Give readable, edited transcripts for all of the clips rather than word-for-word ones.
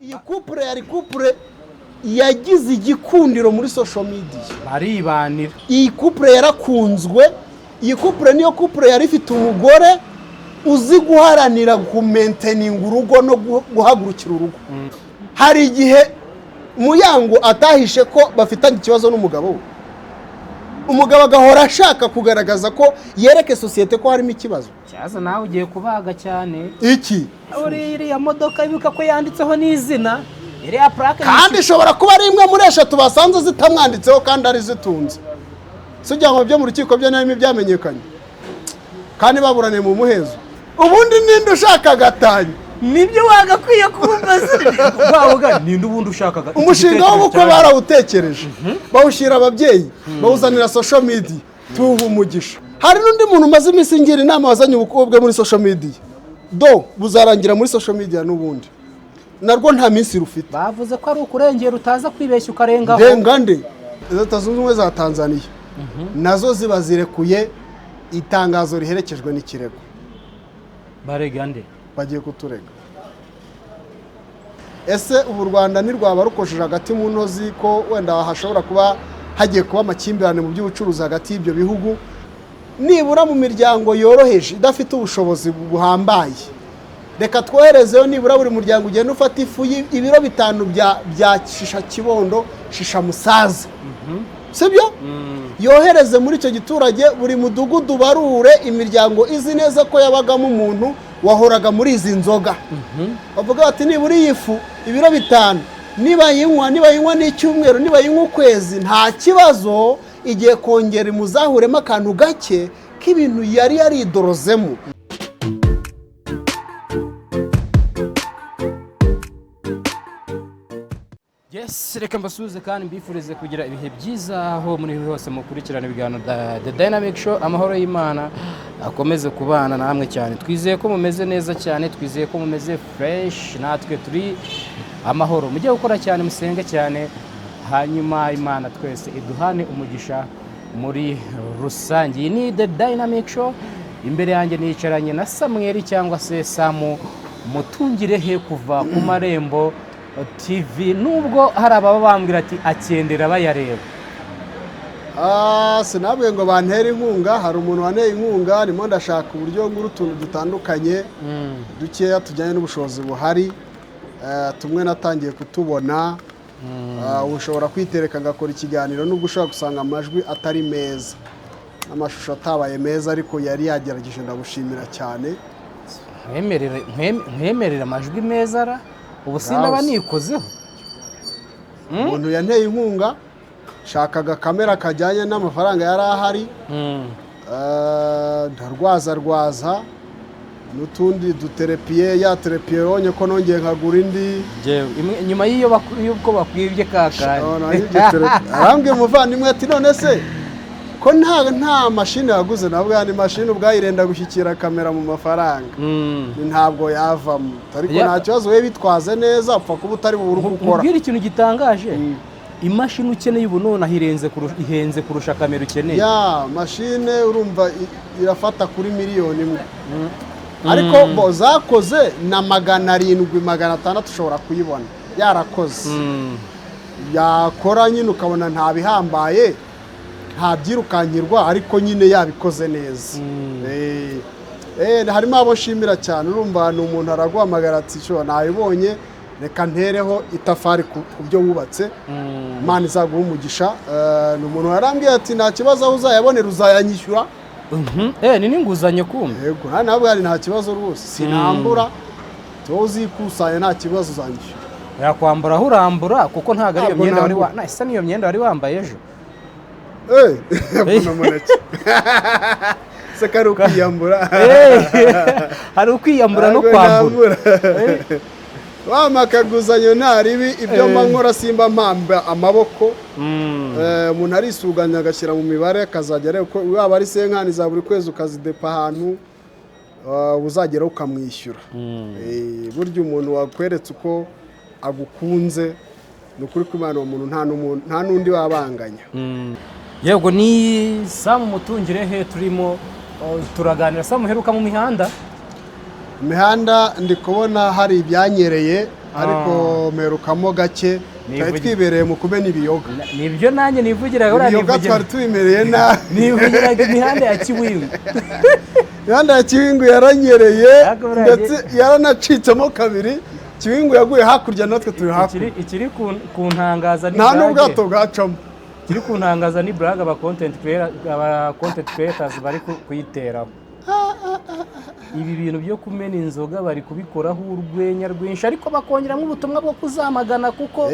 iyi couple yari couple yagize igikundiro muri social media, baribanira. iyi couple yarakunzwe, iyi couple niyo couple yari ifite umugore uzi guharanira kumaintaining urugo no guhagurukira urugo. Hari igihe Muyango atahishe ko bafitanye ikibazo n'umugabo we, umugabo agahora ashaka kugaragaza ko yereke societe ko harimo ikibazo. Cyaza nawe ugiye kubaga cyane. Iki uriya modoka ibuka ko yanditseho n'izina iriya plaque, kandi ishobora kuba ari imwe muri eshatu basanze zitamwanditseho kandi ari zitunze. Sijya ngo byo mu rukiko byo n'ibyo byamenyekanye kandi baburane mu muhezo. Ubundi ninde ushaka gatanya? Nibyo wagakwiye kumbaza. Bavuga ninde ubundi ushaka umushinga w'ubukwe barawutekereje, bawushyira ababyeyi, bawuzanira social media, tuha umugisha. Hari n'undi muntu umaze iminsi ngira inama wazanye ubukwe bwe muri social media, do buzarangira muri social media n'ubundi narwo nta minsi rufite. Bavuze ko ari ukurengera utaza kwibeshya ukarengaho. Renga nde Leta Zunze Ubumwe za Tanzania nazo ziba zirekuye itangazo riherekejwe n'ikirego. Barega nde? Bagiye kuturega. Ese ubu Rwanda ni rwaba rukosheje hagati mu ntozi ko wenda hashobora kuba hagiye kuba amakimbirane mu by'ubucuruzi hagati y'ibyo bihugu, nibura mu miryango yoroheje idafite ubushobozi buhambaye, reka twoherezeyo nibura buri muryango ugenda ufata ifu ibiro 5 bya shisha kibondo, shisha musaza, sibyo? Yohereze muri icyo giturage, buri mudugudu barure imiryango izi neza ko yabagamo umuntu wahoraga muri izi nzoga. Bavuga bati nibura iyi fu ibiro 5 niba yinywa n'icyumweru, niba yinywa ukwezi, nta kibazo, igiye kongera imuzahuremo akantu gake k'ibintu yari yaridorozemo. Yes, reka mbasuhuze kandi mbifurize kugira ibihe byiza aho muri hose mukurikirana ibiganiro The Dynamic Show. Amahoro y'Imana akomeze kubana namwe cyane. Twizeye ko mumeze neza cyane, twizeye ko mumeze fresh, natwe turi amahoro. Mujye gukora cyane, musenge cyane, hanyuma Imana twese iduhane umugisha muri rusange. Iyi ni The Dynamic Show. Imbere yanjye nicaranye na Samuel cyangwa se Samu Mutungirehe kuva ku marembo TV, nubwo hari ababa bambwira ati akendera bayareba. Sinabwe ngo bantera inkunga, hari umuntu waneye inkunga, arimo ndashaka uburyo ng'urutuntu dutandukanye dukeya tujyanye n'ubushobozi buhari. Tumwe natangiye kutubona, ushobora kwitereka ngakora ikiganiro nubwo ushobora gusanga amajwi atari meza, amashusho atabaye meza, ariko yari yagerageje, ndagushimira cyane. Nkwemerera amajwi meza ra ubu sinaba nikozeho. Umuntu yanteye inkunga, shakaga kamera kajyanye n'amafaranga yari ahari, ndarwaza n'utundi duterepiye, ya terepiye ronye ko nongeye nkagura indi nyuma y'uko bakwibye kakandi. Arambwiye umuvandimwe ati none se ko nta mashini yaguze, nabwo yani mashini ubwayirenda gushyikira kamera mu mafaranga, ntabwo yavamo. Ariko nta kibazo, we bitwaze neza, upfa kuba utari bubure gukora. Ubwira ikintu gitangaje, imashini ukeneye ubu none ihenze kurusha kamera ukeneye. Ya mashine urumva irafata kuri miliyoni 1, ariko zakoze na 700 600 ushobora kuyibona yarakoze. Yakora nyine ukabona nta bihambaye, nta byirukanyirwa, ariko nyine yabikoze neza. Harimo abo nshimira cyane. Urumva ni umuntu araguhamagara ati cyo nayibonye, reka ntereho itafari ku byo wubatse, Imana izaguha umugisha. Ni umuntu yarambwiye ati nta kibazo, aho uzayabonera uzayanyishyura. Ni n'inguzanyo kumbe. Yego, ntabwo ari nta kibazo rwose, sinambura, wowe uzikusanya nta kibazo uzanyishyura. Yakwambura aho urambura, kuko ntabwo ari iyo myenda wari isa n'iyo myenda wari wambaye ejo. Se kari ukwiyambura. Hari ukwiyambura no kwambura. Wamakaguzanyo ntaribi, ibyo nkora simba mpamba amaboko. Umuntu arisuganya agashyira mu mibare, akazajya areba ko waba ari senkani za buri kwezi ukazidepa ahantu uzagera ukamwishyura. Burya umuntu wakweretse uko agukunze, ni ukuri ko Imana uwo muntu nta n'undi wabanganya. Yego, ni Samu Mutungirehe turimo turaganira. Samu, uheruka mu mihanda? Imihanda ndi kubona hari ibyanyereye, ariko merukamo gake twari twibereye mu kumena ibiyoga. Nibyo nanjye nivugiraga ibiyoga twari tubimereye nabi. Nivugiraga imihanda ya Kiwingu. Imihanda ya Kiwingu yaranyereye ndetse yaranacitsemo kabiri. Kiwingu yaguye hakurya natwe turi hakurya. Ikiri kuntangaza ni nta n'ubwato bwacamo. Ikiri kuntangaza ni brag aba content creators bari kuyiteraho. Ibi bintu byo kumena inzoga bari kubikoraho urwenya rwinshi ariko bakongeramo ubutumwa bwo kuzamagana kuko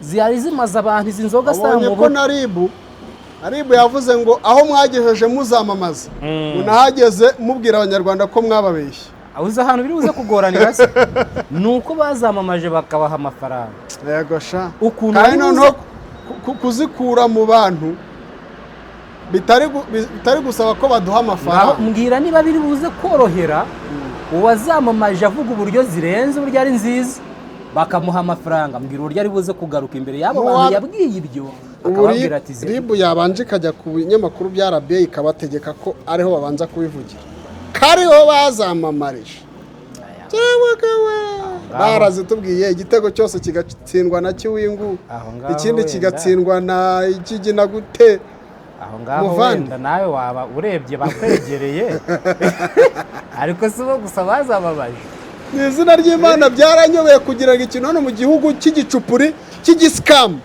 ziyari zimaze abantu izi nzoga samu ko Naribu yavuze ngo aho mwagejeje muzamamaza unahageze mubwira abanyarwanda ko mwababeshye. Uza ahantu biri buze kugoranira se nuko bazamamaje bakabaha amafaranga. Yego sha kandi noneho kuzikura mu bantu bitari gusaba ko baduha amafaranga. Mbwira niba biri buze korohera uwazamamaje avuga uburyo zirenze uburyo ari nziza bakamuha amafaranga. Mbwira uburyo ari buze kugaruka imbere yabo bantu yabwiye ibyo akababwira ati Ribu yabanje kajya ku binyamakuru bya RBA ikabategeka ko ariho babanza kubivugira kariho bazamamarije. Barazitubwiye igitego cyose kigatsindwa na Kiwingu ikindi kigatsindwa na Ikigina gute. Aho ngaho wenda nawe waba urebye bakwegereye ariko sibo gusa bazamamaje. Ni izina ry'Imana byaranyobeye kugira ngo ikintu hano mu gihugu cy'igicupuri cy'igiscam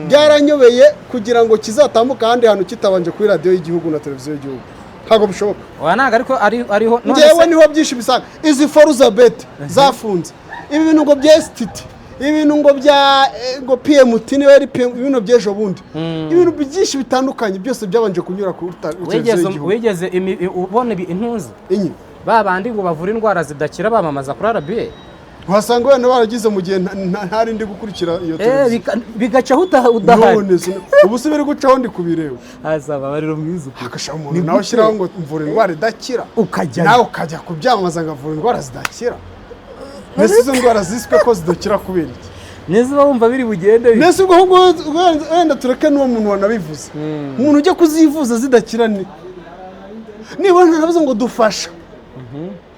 byaranyobeye kugira ngo kizatambuka ahandi hantu kitabanje kuri radio y'igihugu na televiziyo y'igihugu. Ntabwo bishoboka. Wanaga ariko ariho ngewe niho byinshi bisanga izi Foruzabet zafunze ibi bintu ngo bya STT ibintu ngo bya ngo PMT niwe ari ibintu byejo bundi ibintu byinshi bitandukanye byose byabanje kunyura ku wegeze ubone intuza inyi babandi ngo bavura indwara zidakira bamamaza kuri RBA uhasanga wenda baragize mu gihe ntari ndi gukurikira iyo televiziyo bigacaho udahari ubu se biri gucaho ndi kubireba azaba bariro mwiza akasha umuntu nawe shiraho ngo mvura indwara idakira nawe ukajya kubyamamaza ngo avura indwara zidakira. Nese izo ndwara ziswe ko zidakira kubera iki nese bumva biri bugende nese ubwo wenda tureke n'uwo muntu wanabivuze umuntu ujya kuzivuza zidakira niba ntavuze ngo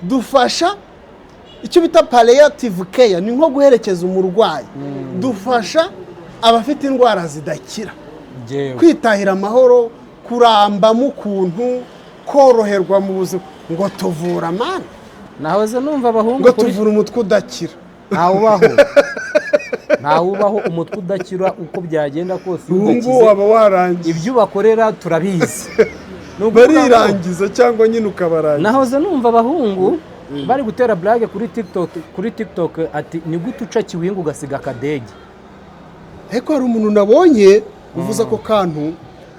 dufasha icyo bita palliative care ni nko guherekeza umurwayi dufasha abafite indwara zidakira kwitahira amahoro kurambamo ukuntu koroherwa mu buzima ngo tuvura amana nahoze numva abahungu ngo tuvura umutwe udakira ntawubaho umutwe udakira uko byagenda kose ubu waba warangiye ibyo bakorera turabizi barirangiza cyangwa nyine ukabarangiza. Nahoze numva abahungu bari gutera blague kuri TikTok ati ni gute uca Kiwingu ugasiga akadege. Eko hari umuntu nabonye uvuza ko kantu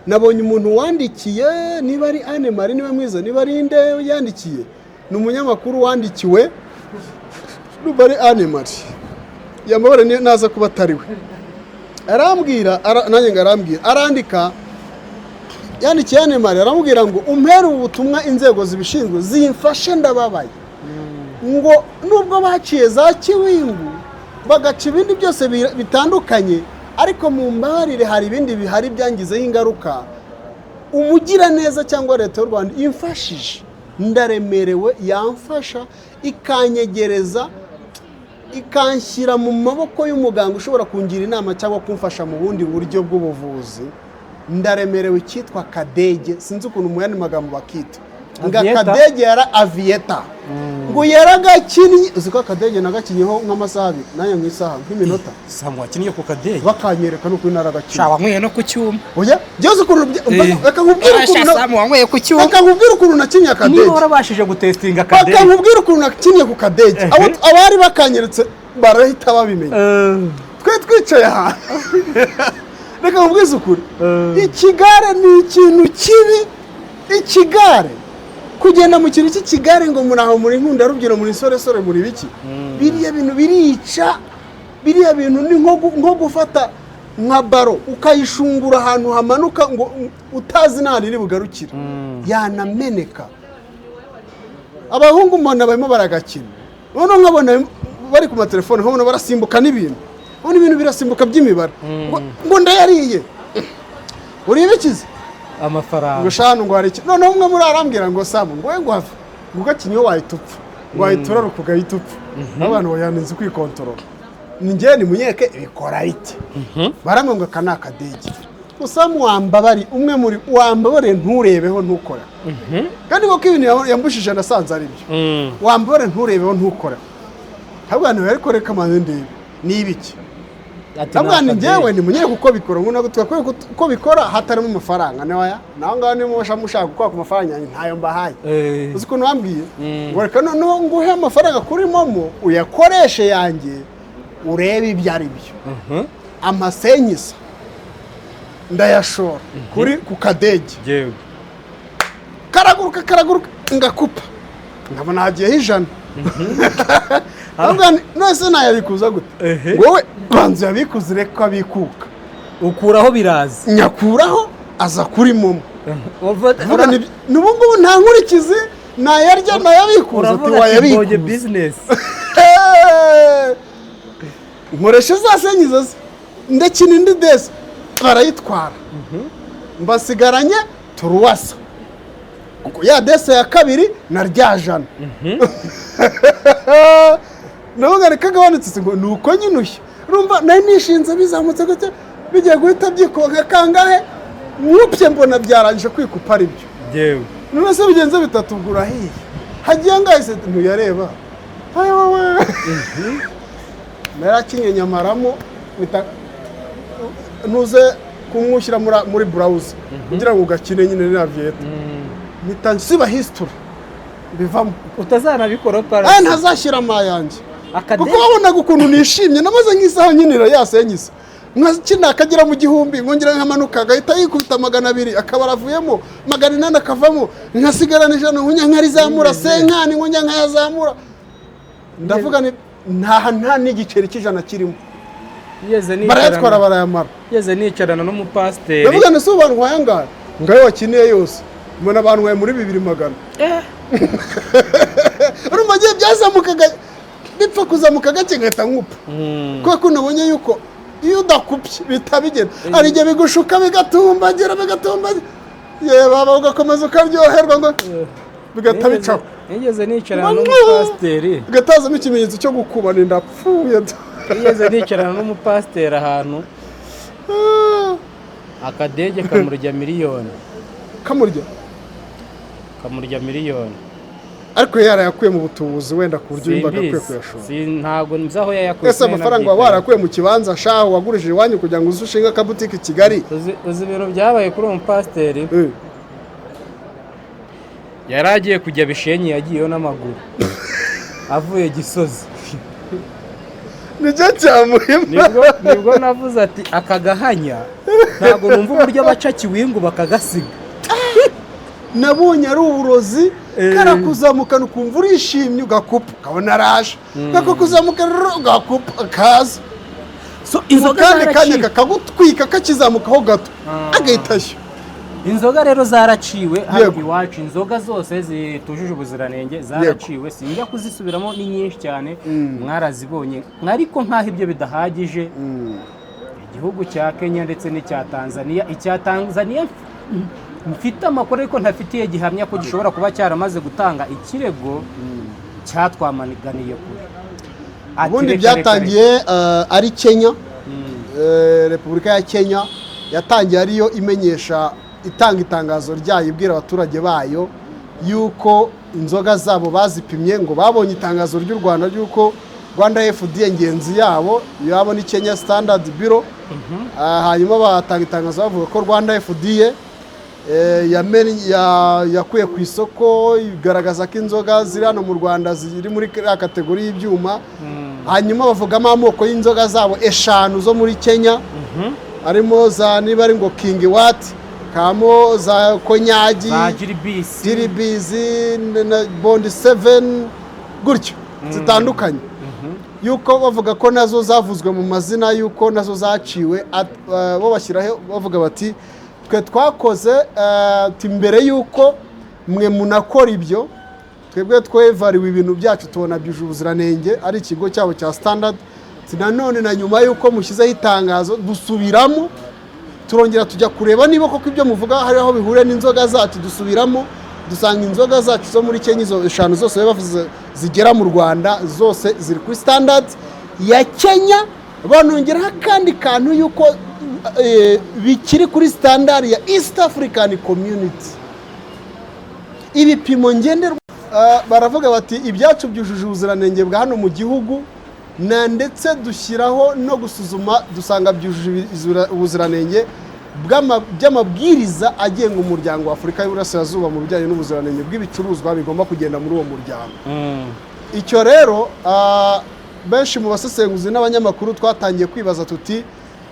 nabonye umuntu wandikiye niba ari Anne Marie niba mwiza niba ari inde yandikiye ni umunyamakuru wandikiwe nuba ari Anne Marie yamabare naza kuba atariwe arambwira nanjye ngarambwira arandika yandikiye Anne Marie aramubwira ngo umpere ubutumwa inzego zibishinzwe zimfashe ndababaye ngo nubwo baciye za Kiwingu bagaca ibindi byose bitandukanye ariko mu mbabarire hari ibindi bihari byangizeho ingaruka umugira neza cyangwa leta y'u Rwanda imfashije ndaremerewe yamfasha ikanyegereza ikanshyira mu maboko y'umuganga ushobora kungira inama cyangwa kumfasha mu bundi buryo bw'ubuvuzi ndaremerewe cyitwa kadege sinzi ukuntu mu yandi magambo bakita nga kadege yara avieta ngo yaragakinnye uzi ko kadege nagakinyeho nk'amasaha abiri nanya mu isaha nk'iminota samwa kinye ku kadege bakanyereka no kuri naragakinnye shawa nkwiye no ku cyuma oya byose ukuntu reka nkubwire ukuntu samwa nkwiye ku cyuma reka nkubwire ukuntu nakinye kadege niba warabashije gutestinga kadege reka nkubwire ukuntu nakinye ku kadege abari bakanyeretse barahita babimenya twe twicaye aha reka nkubwize ukuri ikigare ni ikintu kibi ikigare kugenda mu kintu cy'ikigare ngo muraho muri nkunda rubyiruko muri sore muri biki biriya bintu birica biriya bintu ni nko gufata nka baro ukayishungura ahantu hamanuka ngo utazi n'ahantu iri bugarukire yanameneka abahungu mbona barimo baragakina noneho nkabona bari ku matelefone nkabona barasimbuka n'ibintu ubona ibintu birasimbuka by'imibare ngo ndayariye uribikize amafaranga ngo shano ngo hari iki noneho umwe muri arambwira ngo samu ngo we ngo have ngo gakinyo wahitupfa ngo wahitura rukuga hitupfa abantu bayanenze kwikontorora njye ni munyeke bikora bite baramwe ngo aka ni akadege gusa wambabari umwe muri wambabare nturebeho ntukora kandi koko ibintu yambushije nasanze ari byo wambabare nturebeho ntukora ahubwo ni ariko reka amaze ndebe ni ibiki ahubwo ni njyewe ni munyeke uko bikora ngo twakwiye uko bikora hatarimo amafaranga naho ngaho niyo mushaka gukora ku mafaranga ntayo mbahaye uzi ukuntu wambwiye ngo reka noneho nguhe amafaranga kuri momo uyakoreshe yanjye urebe ibyo ari byo amasenyisa ndayashora ku kadege karaguruka ngakupa nkabona hagiyeho 100 ahubwo nose nayabikuza gute wowe banza yabikuze reka abikuka ukuraho biraza nyakuraho aza kuri momo n'ubungubu nta nkurikizi nayarya nayabikuza ati wayabikuza business nkoresha zasenyiza ndekina indi desi barayitwara mbasigaranye turuwasa ya desi ya kabiri na rya jana navuga reka gabanutse ngo nuko nyine ushya urumva nari nishinze bizamutse gute bigiye guhita byikonka kangahe mwupye mbona byarangije kwikupa ari byo yewe none se bigenze bitatu gura hiye hagiye ngahise ntuyareba wowe narakinye nyamaramo nuze kumwishyira muri browser kugira ngo ugakine nyine na vieta nitansiba history bivamo utazanabikora para ntazashyira amayange kuko wabonaga ukuntu nishimye namaze nk'isaha nyinira yasenyisa nkakina akagera mu gihumbi nkongera nkamanuka agahita yikubita 200 akaba aravuyemo 800 akavamo nkasigarana 100 nkarizamura senkani nkongera nkayazamura ndavuga ni nta n'igiceri cy'ijana kirimo barayatwara barayamara yeze nicarana n'umupasiteri ndavuga ni so bantu wayangara ngayo wakiniye yose mbona abantu waye muri 200 urumva giye byazamukaga bipfa kuzamuka gake ngahita nkupa kuko nabonye yuko iyo udakupye bitabigena ari igihe bigushuka bigatumbagira ye baba ugakomeza ukaryoherwa ngo bigatabicaho yeze nicarana n'umupasiteri bigatazamo ikimenyetso cyo gukubana ndapfuye yeze nicarana n'umupasiteri ahantu akadege kamurya miliyoni kamurya ariko yarayakuye mu butubuzi wenda ku buryo imbaga kwe kuyashora ntago nzaho yayakuye ese amafaranga warakuye mu kibanza shaho wagurishije wanyu kugira ngo uzushinga akabutike Kigali uzi ibintu byabaye kuri uwo mupasiteri yaragiye kujya Bishenyi yagiyeyo n'amaguru avuye Gisozi nicyo cyamuhima nibwo navuze ati akagahanya ntago numva uburyo baca Kiwingu bakagasiga nabonye ari uburozi karakuzamukana ukumva urishimye ugakupa ukabona araje kakuzamukana ugakupa akaza inzoga kandi kakagutwika kakizamukaho gato agahita ashya inzoga rero zaraciwe hano iwacu inzoga zose zitujuje ubuziranenge zaraciwe sinjya kuzisubiramo ni nyinshi cyane mwarazibonye ariko nkaho ibyo bidahagije igihugu cya Kenya ndetse n'icya Tanzania icya Tanzania mfite amakuru ariko ntafitiye gihamya ko gishobora kuba cyaramaze gutanga ikirego cyatwamaniganiye kure ubundi byatangiye ari Kenya Repubulika ya Kenya yatangiye ariyo imenyesha itanga itangazo ryayo ibwira abaturage bayo yuko inzoga zabo bazipimye ngo babonye itangazo ry'u Rwanda ryuko Rwanda FDA ngenzi yabo ni Kenya Standard Bureau hanyuma batanga itangazo bavuga ko Rwanda FDA yakuye ku isoko igaragaza ko inzoga ziri hano mu Rwanda ziri muri kategori y'ibyuma hanyuma bavugamo amoko y'inzoga zabo 5 zo muri Kenya harimo za niba ari ngo King Wat kamo za Konyagi za Jiribisi na Bond 7 gutyo zitandukanye yuko bavuga ko nazo zavuzwe mu mazina yuko nazo zaciwe bo bashyiraho bavuga bati twe twakoze imbere yuko mwe munakora ibyo twebwe twevariwe ibintu byacu tubona byuje ubuziranenge ari ikigo cyabo cya Standard nanone na nyuma yuko mushyizeho itangazo dusubiramo turongera tujya kureba niba koko ibyo muvuga hari aho bihure n'inzoga zacu dusubiramo dusanga inzoga zacu zo muri Kenya izo 5 zose bavuze zigera mu Rwanda zose ziri kuri Standard ya Kenya, banongeraho akandi kantu yuko bikiri kuri standard ya East African Community. Ibipimo ngenderwa baravuga bati ibyacu byujuje ubuziranenge bwa hano mu gihugu, na ndetse dushyiraho no gusuzuma dusanga byujuje ubuziranenge by'amabwiriza agenga umuryango wa Afurika y'Uburasirazuba mu bijyanye n'ubuziranenge bw'ibicuruzwa bigomba kugenda muri uwo muryango. Icyo rero benshi mu basesenguzi n'abanyamakuru twatangiye kwibaza tuti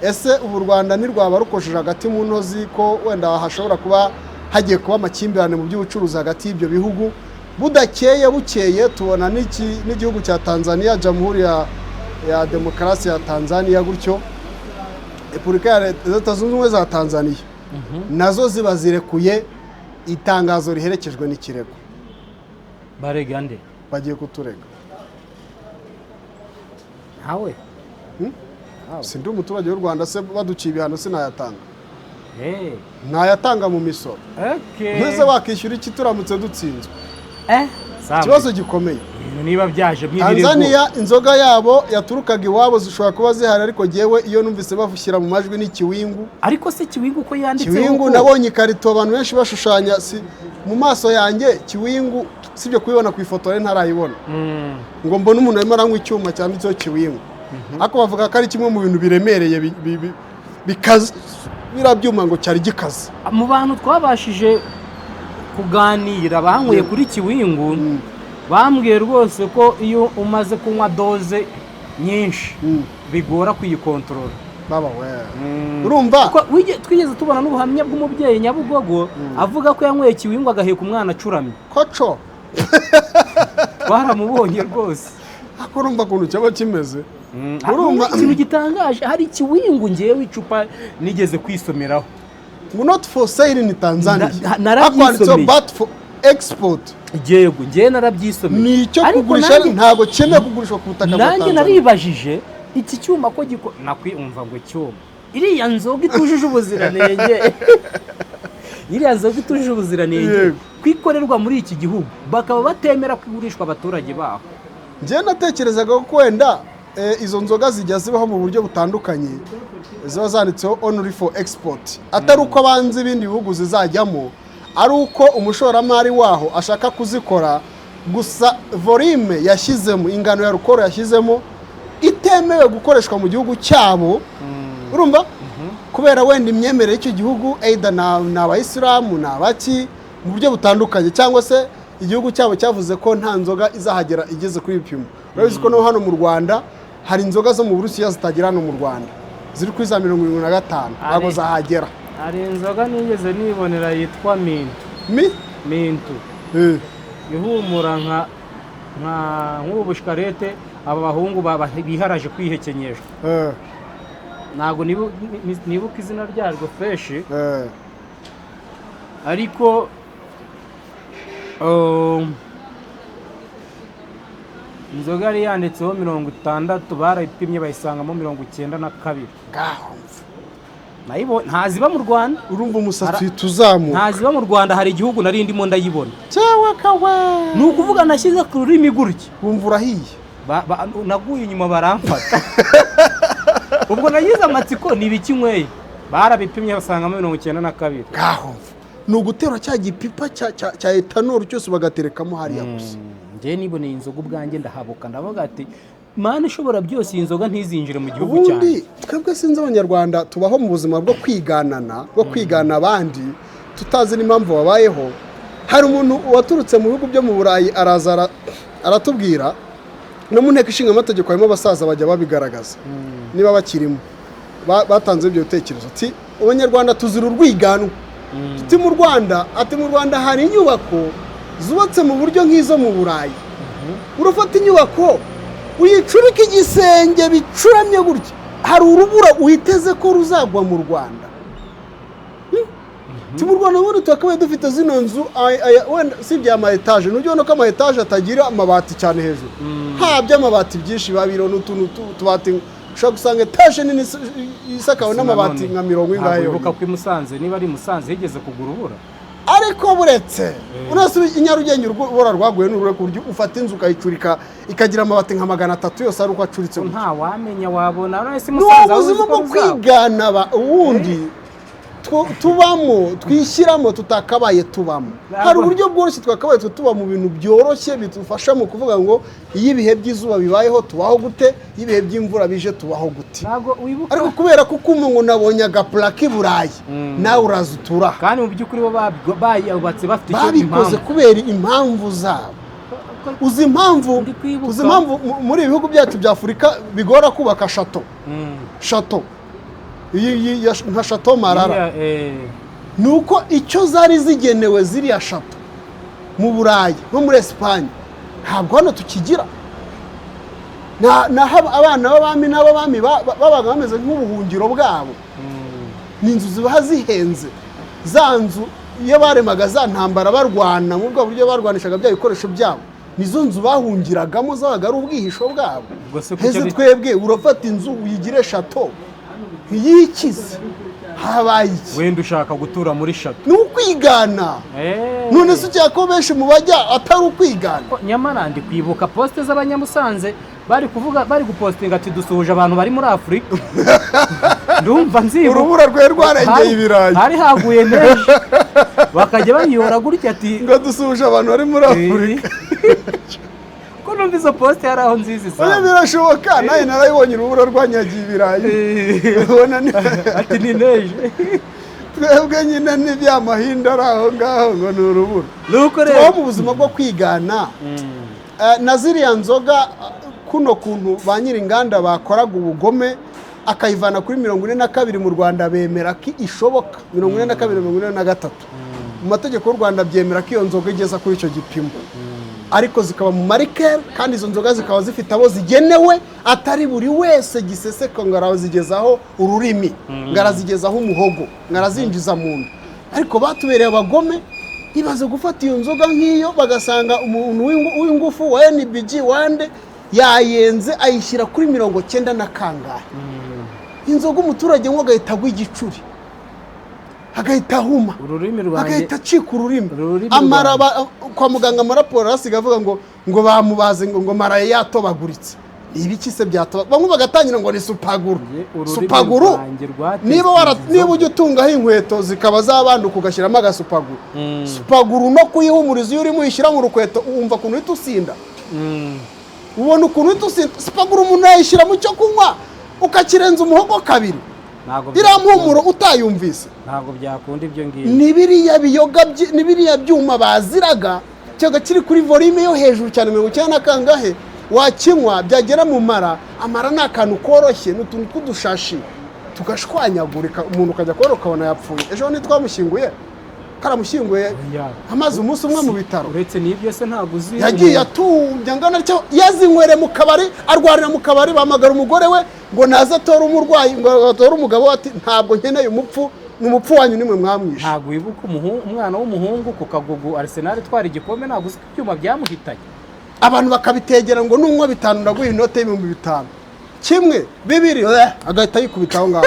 ese ubu Rwanda ntirwaba rukosheje hagati mu ntozi ko wenda hashobora kuba hagiye kuba amakimbirane mu by'ubucuruzi hagati y'ibyo bihugu. Budakeye bukeye tubona n'igihugu cya Tanzania, Jamhuri ya Demokarasi ya Tanzania, gutyo Repubulika ya Leta Zunze Ubumwe za Tanzania nazo ziba zirekuye itangazo riherekejwe n'ikirego. Barega nde? Bagiye kuturega. Hawe? Sindi umuturage w'u Rwanda, se baduciye ibihano sinayatanga. Ntayatanga mu misoro. Mbese wakishyura iki turamutse dutsinzwe? Ikibazo gikomeye. Niba byaje Tanzania inzoga yabo yaturukaga iwabo zishobora kuba zihari, ariko jewe iyo numvise bavushyira mu majwi ni Kiwingu. Ariko se Kiwingu ko yanditseho Kiwingu nabonye ikarito abantu benshi bashushanya mu maso yanjye. Kiwingu sibyo kubibona ku ifoto rero ntarayibona. Ngo mbone umuntu arimo aranywa icyuma cyanditseho Kiwingu. Ariko bavuga ko ari kimwe mu bintu biremereye bikaze, birabyuma ngo cyari gikaze. Mu bantu twabashije kuganira banyweye kuri Kiwingu, bambwiye rwose ko iyo umaze kunywa doze nyinshi bigora kuyikontorora. Baba we. Urumva? Twigeze tubona n'ubuhamya bw'umubyeyi Nyabugogo avuga ko yanyweye Kiwingu agaheka umwana acuramye. Koco. Twaramubonye rwose. Ako urumva ukuntu cyaba kimeze. Urumva ikintu gitangaje, hari Kiwingu ngewe icupa nigeze kwisomeraho. Not for sale in Tanzania. Narabyisomeye. But for export. Yego, ngewe narabyisomeye. Ni icyo kugurisha, ntago cyemeye kugurishwa ku butaka bwa Tanzania. Nanjye naribajije iki cyuma ko nakwiyumva ngo cyuma. Iriya nzoga itujuje ubuziranenge. Iriya nzoga itujuje ubuziranenge kwikorerwa muri iki gihugu bakaba batemera kwigurishwa abaturage baho. Ngewe natekerezaga ko wenda izo nzoga zijya zibaho mu buryo butandukanye, ziba zanditseho only for export, atari uko abanze ibindi bihugu zizajyamo, ari uko umushoramari waho ashaka kuzikora, gusa volume yashyizemo, ingano ya rukoro yashyizemo itemewe gukoreshwa mu gihugu cyabo. Urumva? Kubera wenda imyemerere y'icyo gihugu, either na abayisilamu na abaki mu buryo butandukanye, cyangwa se igihugu cyabo cyavuze ko nta nzoga izahagera igeze kuri ibipimo. Urabizi ko no hano mu Rwanda hari inzoga zo mu Burusiya zitagira hano mu Rwanda, ziri kuri za 75 ntabwo zahagera. Hari inzoga nigeze nibonera yitwa Mintu. Ihumura nk'ubushkarete, aba bahungu biharaje kwihekenyeshwa. Ntabwo nibuka izina ryaryo fresh, ariko inzoga yari yanditseho 60, barayipimye bayisangamo 92. Ntaziba mu Rwanda. Urumva umusatsi tuzamu. Ntaziba mu Rwanda, hari igihugu nari ndimo ndayibona. Cyawe kawe. Ni ukuvuga nashyize ku rurimi gutya. Wumva urahiye. Naguye inyuma baramfata. Ubwo nagize amatsiko nibikinyweye. Barabipimye basangamo 92. Ni ugutera cya gipipa cya etanol cyose bagaterekamo hariya gusa. Ngewe niboneye inzoga ubwanjye ndahabuka, ndavuga ati Mana ishobora byose, iyi nzoga ntizinjire mu gihugu cyane. Ubundi twebwe sinzi Abanyarwanda tubaho mu buzima bwo kwiganana, bwo kwigana abandi tutazi n'impamvu babayeho. Hari umuntu waturutse mu bihugu byo mu Burayi araza aratubwira, no mu nteko ishinga amategeko harimo abasaza bajya babigaragaza niba bakirimo, batanze ibyo bitekerezo ati Abanyarwanda tuzira urwiganwa. Ati mu Rwanda hari inyubako zubatse mu buryo nk'izo mu Burayi. Urafata inyubako uyicurika igisenge bicuramye gutya, hari urubura uhiteze ko ruzagwa mu Rwanda. Mu Rwanda ubundi twakabaye dufite zino nzu wenda si bya ama etaje, n'ujya ubona ko ama etaje atagira amabati cyane hejuru. Nta by'amabati byinshi babiro n'utuntu tubati, ushobora gusanga etaje nini isakawe n'amabati nka 100 ingahe. Uvuga ko Musanze, niba ari Musanze higeze kugura ubura. ariko buretse unase inyarugenge urubura rwaguye n'urure ku buryo ufata inzu ukayicurika ikagira amabati nka 300 yose ari uko acuritse nta wamenya wabona none se musaza ubuzima bwo kwigana uwundi tubamo twishyiramo tutakabaye tubamo hari uburyo bworoshye twakabaye tuba mu bintu byoroshye bidufasha mu kuvuga ngo iyo ibihe by'izuba bibayeho tubaho gute iyo ibihe by'imvura bije tubaho gute ariko kubera ko ngo nabonye agapura k'iburayi nawe uraza utura kandi mu by'ukuri bo bayubatse bafite icyo babikoze kubera impamvu zabo uzi impamvu muri ibihugu byacu bya Afurika bigora kubaka shato nka shato marara nuko icyo zari zigenewe ziriya shato mu Burayi no muri Espagne ntabwo hano tukigira abana b'abami babaga bameze nk'ubuhungiro bwabo ni inzu ziba zihenze za nzu iyo baremaga za ntambara barwana mu bwo buryo barwanishaga bya bikoresho byabo nizo nzu bahungiragamo zabaga ari ubwihisho bwabo heze twebwe urafata inzu uyigire shato yikize habaye iki wenda ushaka gutura muri shato ni ukwigana none se ucyako benshi mu bajya atari ukwigana nyamara ndi kwibuka poste z'abanyamusanze bari gupostinga ati dusuhuje abantu bari muri Afurika ndumva nzibuka urubura rwe rwarengeye ibirayi hari haguye menshi bakajya bayiyora gutya ati ngo dusuhuje abantu bari muri Afurika ko numva izo poste yari aho nziza isa birashoboka nawe narayibonye urubura rwanyagiye ibirayi ati ni neje twebwe nyine n'iby'amahinda ari aho ngaho ngo ni urubura tubaho mu buzima bwo kwigana na ziriya nzoga kuno kuntu ba nyir'inganda bakoraga ubugome akayivana kuri 42 mu Rwanda bemera ko ishoboka 42 43 mu mategeko y'u Rwanda byemera ko iyo nzoga igeza kuri icyo gipimo ariko zikaba mu marikeri kandi izo nzoga zikaba zifite abo zigenewe atari buri wese giseseka ngo arazigezaho ururimi ngo arazigezaho umuhogo ngo arazinjiza mu nda ariko batubereye abagome ibaze gufata iyo nzoga nk'iyo bagasanga umuntu w'ingufu wa NBG wande yayenze ayishyira kuri 90 na kangahe inzoga umuturage ngo agahita agwa igicuri agahita ahuma agahita acika ururimi kwa muganga amaraporo asiga avuga ngo bamubaze ngo maraye yatobaguritse ibiki se byatoba bamwe bagatangira ngo ni supaguru niba ujya utungaho inkweto zikaba zabanduka ugashyiramo agasupaguru supaguru no kuyihumuriza iyo urimo uyishyira mu rukweto wumva ukuntu uhita usinda ubona ukuntu uhita usinda supaguru umuntu yayishyira mu cyo kunywa ukakirenza umuhogo kabiri iriya mpumuro utayumvise ntabwo byakunda ibyo ngibyo ni biriya biyoga ni biriya byuma baziraga cyangwa kiri kuri volume yo hejuru cyane 90 na kangahe wakinywa byagera mu amara ni akantu koroshye n'utuntu tw'udushashi tugashwanyagurika umuntu ukajya kubona ukabona yapfuye ejo ntitwamushyinguye karamushyinguye amaze umunsi umwe mu bitaro uretse n'ibyo se ntabwo uzi yagiye atubya ngana cyo yazinywere mu kabari arwarira mu kabari bamagara umugore we ngo naza atora umurwayi ngo atora umugabo ati ntabwo nkeneye umupfu n'umupfu wanyu nimwe mwamwishe ntabwo wibuka umwana w'umuhungu ku Kagugu Arsenal twara igikombe ntabwo uzi ibyuma byamuhitanye abantu bakabitegera ngo nunywa 5 ndaguha inote y'5,000 kimwe bibiri agahita yikubitaho ngaho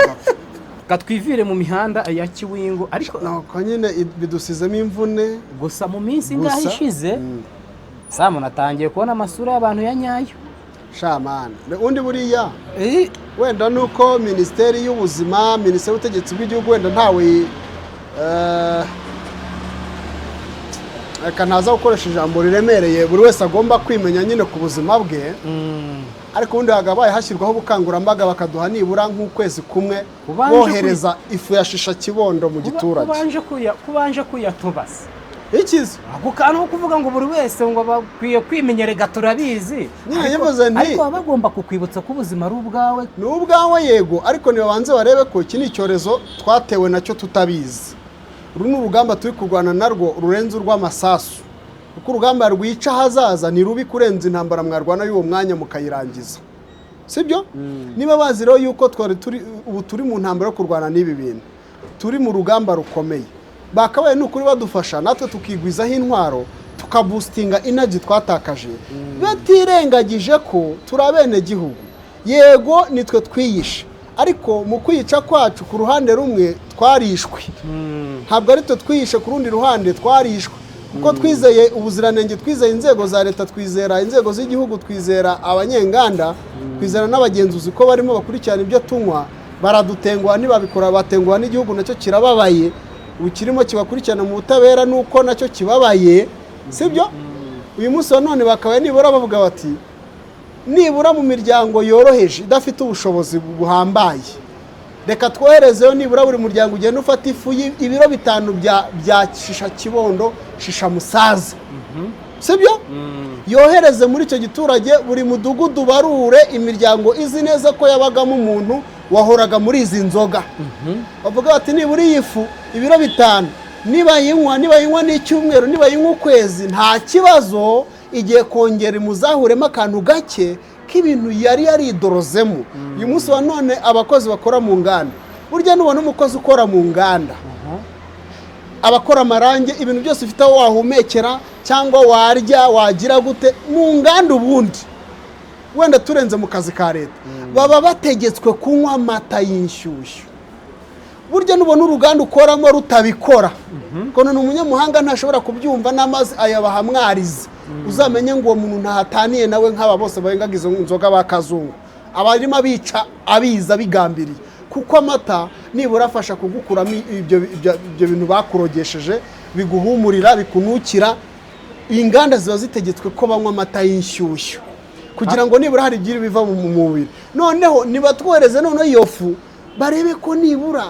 katwivire mu mihanda ya Kiwingo ariko nako nyine bidusizemo imvune gusa mu minsi ngaho ishize Samu natangiye kubona amasura y'abantu ya nyayo shamana undi buriya wenda nuko ministeri y'ubuzima ministeri y'ubutegetsi bw'igihugu wenda ntawe akanaza gukoresha ijambo riremereye buri wese agomba kwimenya nyine ku buzima bwe ariko ubundi hagabaye hashyirwaho ubukangurambaga bakaduha nibura nk'ukwezi kumwe bohereza ifu ya shisha kibondo mu giturage kubanje kuyatubasa ikizi ako kantu ko kuvuga ngo buri wese ngo bakwiye kwimenyerega turabizi ariko bagomba kukwibutsa ko ubuzima ari ubwawe ni ubwawe yego ariko niba banze barebe ko iki ni icyorezo twatewe nacyo tutabizi uru ni urugamba turi kurwana narwo rurenze urw'amasasu kuko urugamba rwica hazaza ni rubi kurenza intambara mwarwana y'uwo mwanya mukayirangiza sibyo niba bazi rero yuko ubu turi mu ntambara yo kurwana n'ibi bintu turi mu rugamba rukomeye bakabaye n'ukuri badufasha natwe tukigwizaho intwaro tukaboostinga energy twatakaje batirengagije ko turi abene gihugu yego nitwe twiyishe ariko mu kwica kwacu ku ruhande rumwe twarishwe, ntabwo ari twe twihishe, ku rundi ruhande twarishwe kuko twizeye ubuziranenge, twizeye inzego za leta, twizera inzego z'igihugu, twizera abanyenganda, twizera n'abagenzuzi ko barimo bakurikirana ibyo tunywa, baradutenguha, ntibabikora batenguha n'igihugu nacyo kirababaye, ukirimo kibakurikirana mu butabera nuko nacyo kibabaye, sibyo? Uyu munsi wa none bakabaye nibura bavuga bati nibura mu miryango yoroheje idafite ubushobozi buhambaye, reka twoherezeyo nibura buri muryango ugenda ufata ifu ibiro 5 bya shisha kibondo, shisha musaza, sibyo? Yohereze muri icyo giturage, buri mudugudu barure imiryango izi neza ko yabagamo umuntu wahoraga muri izi nzoga, bavuga bati nibura iyi fu ibiro 5 nibayinywa n'icyumweru, nibayinywa ukwezi, nta kibazo, igiye kongera imuzahuremo akantu gake k'ibintu yari yaridorozemo. Uyu munsi wa none abakozi bakora mu nganda, burya nubona umukozi ukora mu nganda, abakora amarange, ibintu byose ufite aho wahumekera cyangwa warya wagira gute, mu nganda ubundi wenda turenze mu kazi ka leta baba bategetswe kunywa amata y'inshyushyu. Burya nubona uruganda ukoramo rutabikora, kono n'umunyamuhanga ntashobora kubyumva, n'amazi ayabaha mwarize, uzamenye ngo uwo muntu ntahataniye nawe nk'aba bose bahengaga izo nzoga bakazungu, abarimo abica abiza bigambiriye, kuko amata nibura afasha kugukuramo ibyo bintu bakurogesheje, biguhumurira, bikunukira. Inganda ziba zitegetswe ko banywa amata y'inshyushyu kugira ngo nibura hari ibyiri biva mu mubiri. Noneho nibatwohereze noneho iyo fu, barebe ko nibura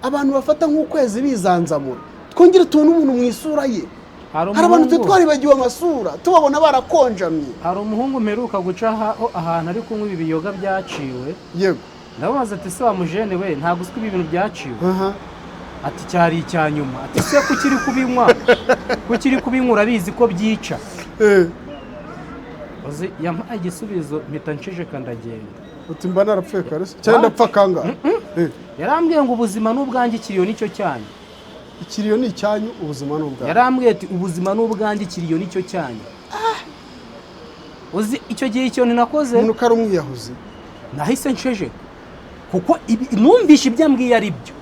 abantu bafata nk'ukwezi bizanzamura, twongere tubone umuntu mu isura ye. Hari abantu twaribagiwe amasura, tubabona barakonjamye. Hari umuhungu mperuka guca ahantu ari kunywa ibi biyoga byaciwe, yego, ndabaza ati se wa mujene we ntabwo uzwi ibi bintu byaciwe? Ati cyari icyanyuma. Ati se kukiri kubinywa urabizi ko byica? Ozi yampaye igisubizo mpita nceceka ndagenda. Uti mba narapfuye kare cyane ndapfa kanga. Yarambwiye ngo ubuzima n'ubwanjye ikiriyo nicyo cyanyu. Ikiriyo ni icyanyu, ubuzima n'ubwanjye. Yarambwiye ati ubuzima n'ubwanjye ikiriyo nicyo cyanyu. Uzi icyo gihe icyo ninakoze, umuntu kari umwiyahuzi, nahise nceceka kuko numvishe ibyo ambwiye ari byo.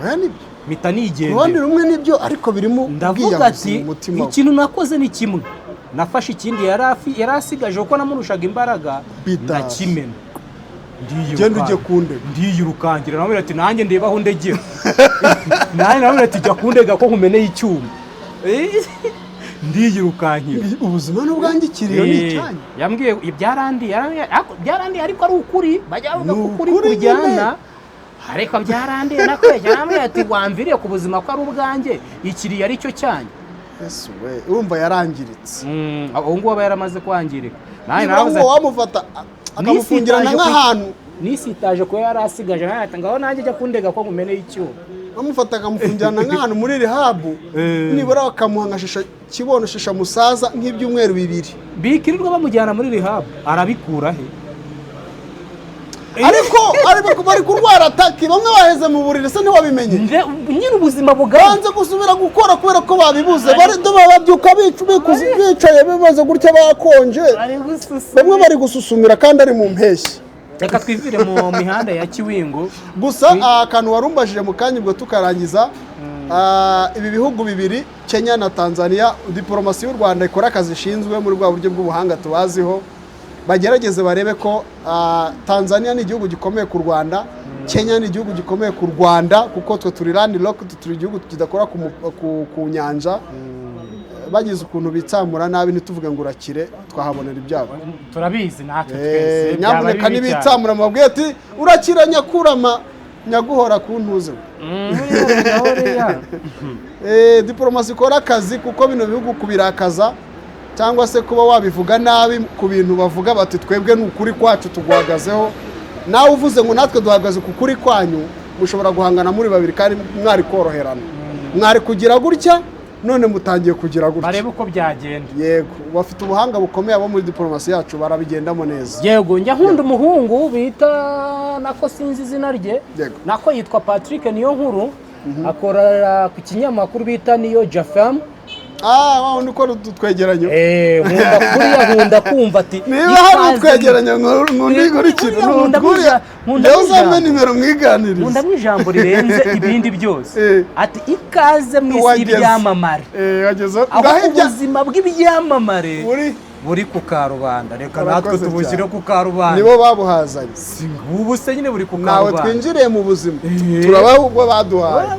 Aya nibyo mpita nigende. Uruhande rumwe nibyo, ariko birimo ndavuga ati ikintu nakoze ni kimwe, nafashe ikindi yari asigaje kuko namurushaga imbaraga, ndakimena. Genda ujye kunde, ndiyirukangira, nawe ati nanjye ndebaho ndegera. Nawe ati jya kundega ko nkumeneye icyuma. Ndiyirukankira. Ubuzima n'ubwanjye ikiriyo ni icyanyu. Yambwiye byarandiye ariko ari ukuri, bajya bavuga ko ukuri kujyana, ariko byarandiye nakweje. Yambwiye ati wamviriye ku buzima ko ari ubwanjye, ikiriyo ari cyo cyanyu. Yesu we, urumva yarangiritse. Aho ngo aba yaramaze kwangirika. Nawe wamufata akamufungirana nk'ahantu, nisitaje ko yari asigaje, nawe ati ngaho nanjye jya kundega ko nkumeneye icyuma. Bamufata akamufungirana nk'ahantu muri rehab, nibura bakamuha nka shisha kibono, shisha musaza nk'ibyumweru 2. Bikirirwa bamujyana muri rehab, arabikura he? Ariko bari kurwara ataki, bamwe baheze mu buriri, se ntiwabimenye? Nyine ubuzima buganze gusubira gukora kubera ko babibuze, bari babyuka bicaye bibaze gutya bakonje, bamwe bari gususumira kandi ari mu mpeshyi. Reka twivire mu mihanda ya Kiwingu. Gusa akantu warumbajije mu kanya ubwo tukarangiza, ibi bihugu bibiri, Kenya na Tanzania, diplomasi y'u Rwanda ikora akazi ishinzwe muri bwa buryo bw'ubuhanga tubaziho, bagerageze barebe ko Tanzania ni igihugu gikomeye ku Rwanda, Kenya ni igihugu gikomeye ku Rwanda, kuko twe turi landlocked, turi igihugu kidakora ku nyanja. Bagize ukuntu bitsamura nabi ntituvuge ngo urakire, twahabonera ibyago. Turabizi natwe twese. Nyamuneka nibitsamura mubwiye ati urakira nyakurama nyaguhora ku ntuze. Diplomasi ikora akazi, kuko bino bihugu kubirakaza cyangwa se kuba wabivuga nabi ku bintu bavuga bati twebwe n'ukuri kwacu tugwagazeho, nawe uvuze ngo natwe duhagaze ku kuri kwanyu, mushobora guhangana muri babiri kandi mwari koroherana, mwari kugira gutya, none mutangiye kugira gutya. Barebe uko byagenda. Yego, bafite ubuhanga bukomeye abo muri diplomasi yacu, barabigendamo neza. Yego, njya nkunda umuhungu bita nako sinzi izina rye, nako yitwa Patrick Niyo nkuru, akora ku kinyamakuru bita Niyo Jafam. wa undi ukora utwegeranyo nkunda kumva ati niba hari utwegeranyo nk'uri ikintu nkuriya njyewe uzampe nimero mwiganirize nkunda mu ijambo rirenze ibindi byose ati ikaze mu isi y'ibyamamare aho ubuzima bw'ibyamamare buri ku karubanda, reka natwe tubushyire ku karubanda, nibo babuhazanye ubu se nyine buri ku karubanda, nawe twinjiriye mu buzima turabaha ubwo baduhaye,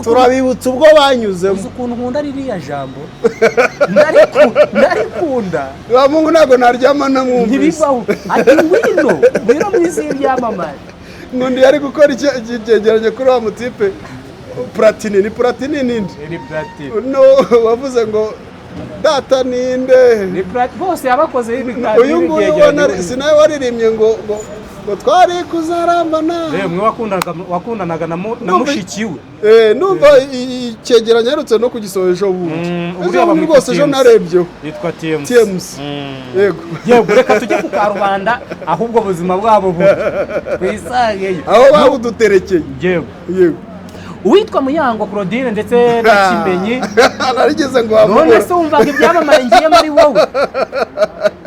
turabibutsa ubwo banyuzemo. uzi ukuntu nkunda ririya jambo ndarikunda wa Mungu ntabwo naryama namwumvise ntibivaho ati ngwino mu isi y'ibyamamare. Ngundi yari gukora icyegeranyo kuri wa mutipe Platini, ni Platini ninde? Ni Platini. No wavuze ngo data ninde? Ni Platini bose yabakoze ibikandi. Uyu nguyu sinawe waririmbye ngo twari kuzarambana. Mwe wakundanaga na mushiki we. Numva icyegeranyo yarutse no kugisohesha ubu. Ubu rwose ejo narebyeho. Yitwa TMS. Yego reka tujye ku karubanda ahubwo buzima bwabo twisangeyo. Aho babuduterekeye. Yego. Uwitwa Muyango Claudine ndetse na Kimenyi narigeze ngo wamubura. None se wumvaga ibyamamare ngiye muri wowe?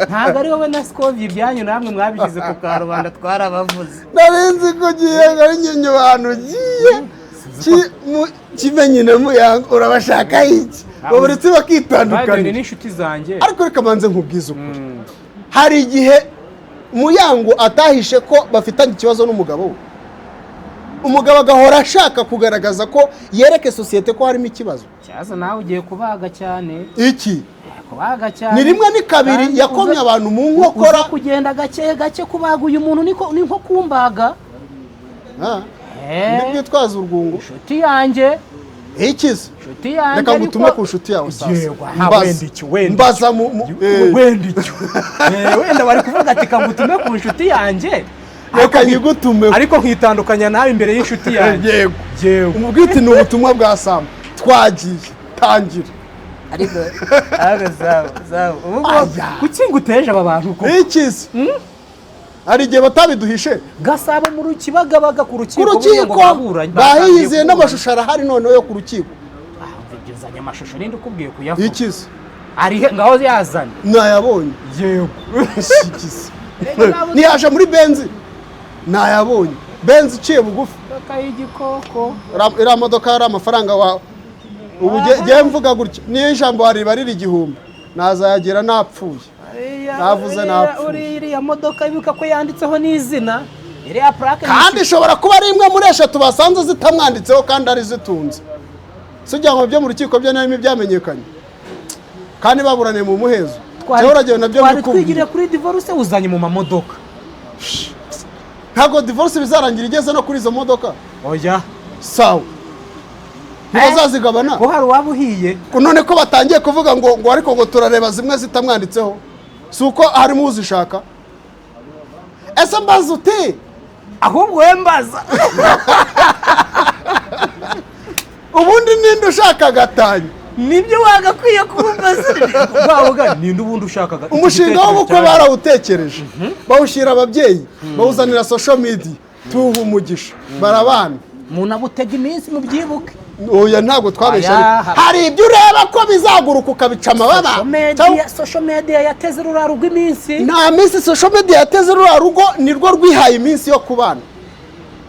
Ntabwo ari wowe na Scovie ibyanyu namwe mwabigize ku karubanda twarabavuze. Narinzi ko giye ari nyenyo bantu giye Kimenyi na Muyango urabashaka iki? Baburetse bakitandukana. Ni inshuti zanjye. Ariko reka manze nkubwiza ukuri. Hari igihe Muyango atahishe ko bafitanye ikibazo n'umugabo we. Umugabo agahora ashaka kugaragaza ko yereke sosiyete ko harimo ikibazo. Cyaza nawe ugiye kubaga cyane. Iki? Kubaga cyane. Ni rimwe ni kabiri yakomye abantu mu nkokora. Kugenda gake kubaga uyu muntu ni nko kumbaga. Ndi twitwaza urwungu. Inshuti yanjye. Ikize? Inshuti yanjye. Reka ngutume ku nshuti yawe sasa. Mbaza wenda bari kuvuga ati kangutume ku nshuti yanjye. Reka nyigutume ariko nkitandukanya nawe imbere y'inshuti yanjye. Yego umubwite ni ubutumwa bwa Sam twagiye tangira ariko zawo kuki nguteje aba bantu ko ikize ari gihe batabiduhishe Gasabo mu rukibagabaga ku rukiko bahize n'amashusho arahari noneho yo ku rukiko mvugizanya amashusho ninde ukubwiye kuyavuga ikize ari ngaho yazanye nayabonye yego ikize niyaje muri benzi nayabonye benzi iciye bugufi bakayigikoko ira modoka ari amafaranga wa ubu giye mvuga gutya niyo ijambo hariba riri igihumbi nazayagera napfuye navuze napfuye iriya modoka ibuka ko yanditseho n'izina iriya plaque kandi ishobora kuba ari imwe muri eshatu basanze zitamwanditseho kandi ari zitunze sijya ngo byo mu rukiko byo narimo byamenyekanye kandi baburaniye mu muhezo twari twigire kuri divorce uzanye mu mamodoka ntabwo divorce bizarangira igeze no kuri izo modoka oya sawa ntibazazigabana ko hari wabuhiye none ko batangiye kuvuga ngo ariko ngo turareba zimwe zitamwanditseho si uko harimo uzishaka ese mbaza uti ahubwo wembaza ubundi ninde ushaka gatanya nibyo wagakwiye kumbaza bavuga ninde ubundi ushakaga umushinga w'ubukwe barawutekereje bawushyira ababyeyi bawuzanira social media tuha umugisha barabana munabutega iminsi mu byibuke oya ntabwo twabeshye hari ibyo ureba ko bizaguruka ukabica amababa social media yateze rurarugo iminsi nta minsi social media yateze rurarugo nirwo rwihaye iminsi yo kubana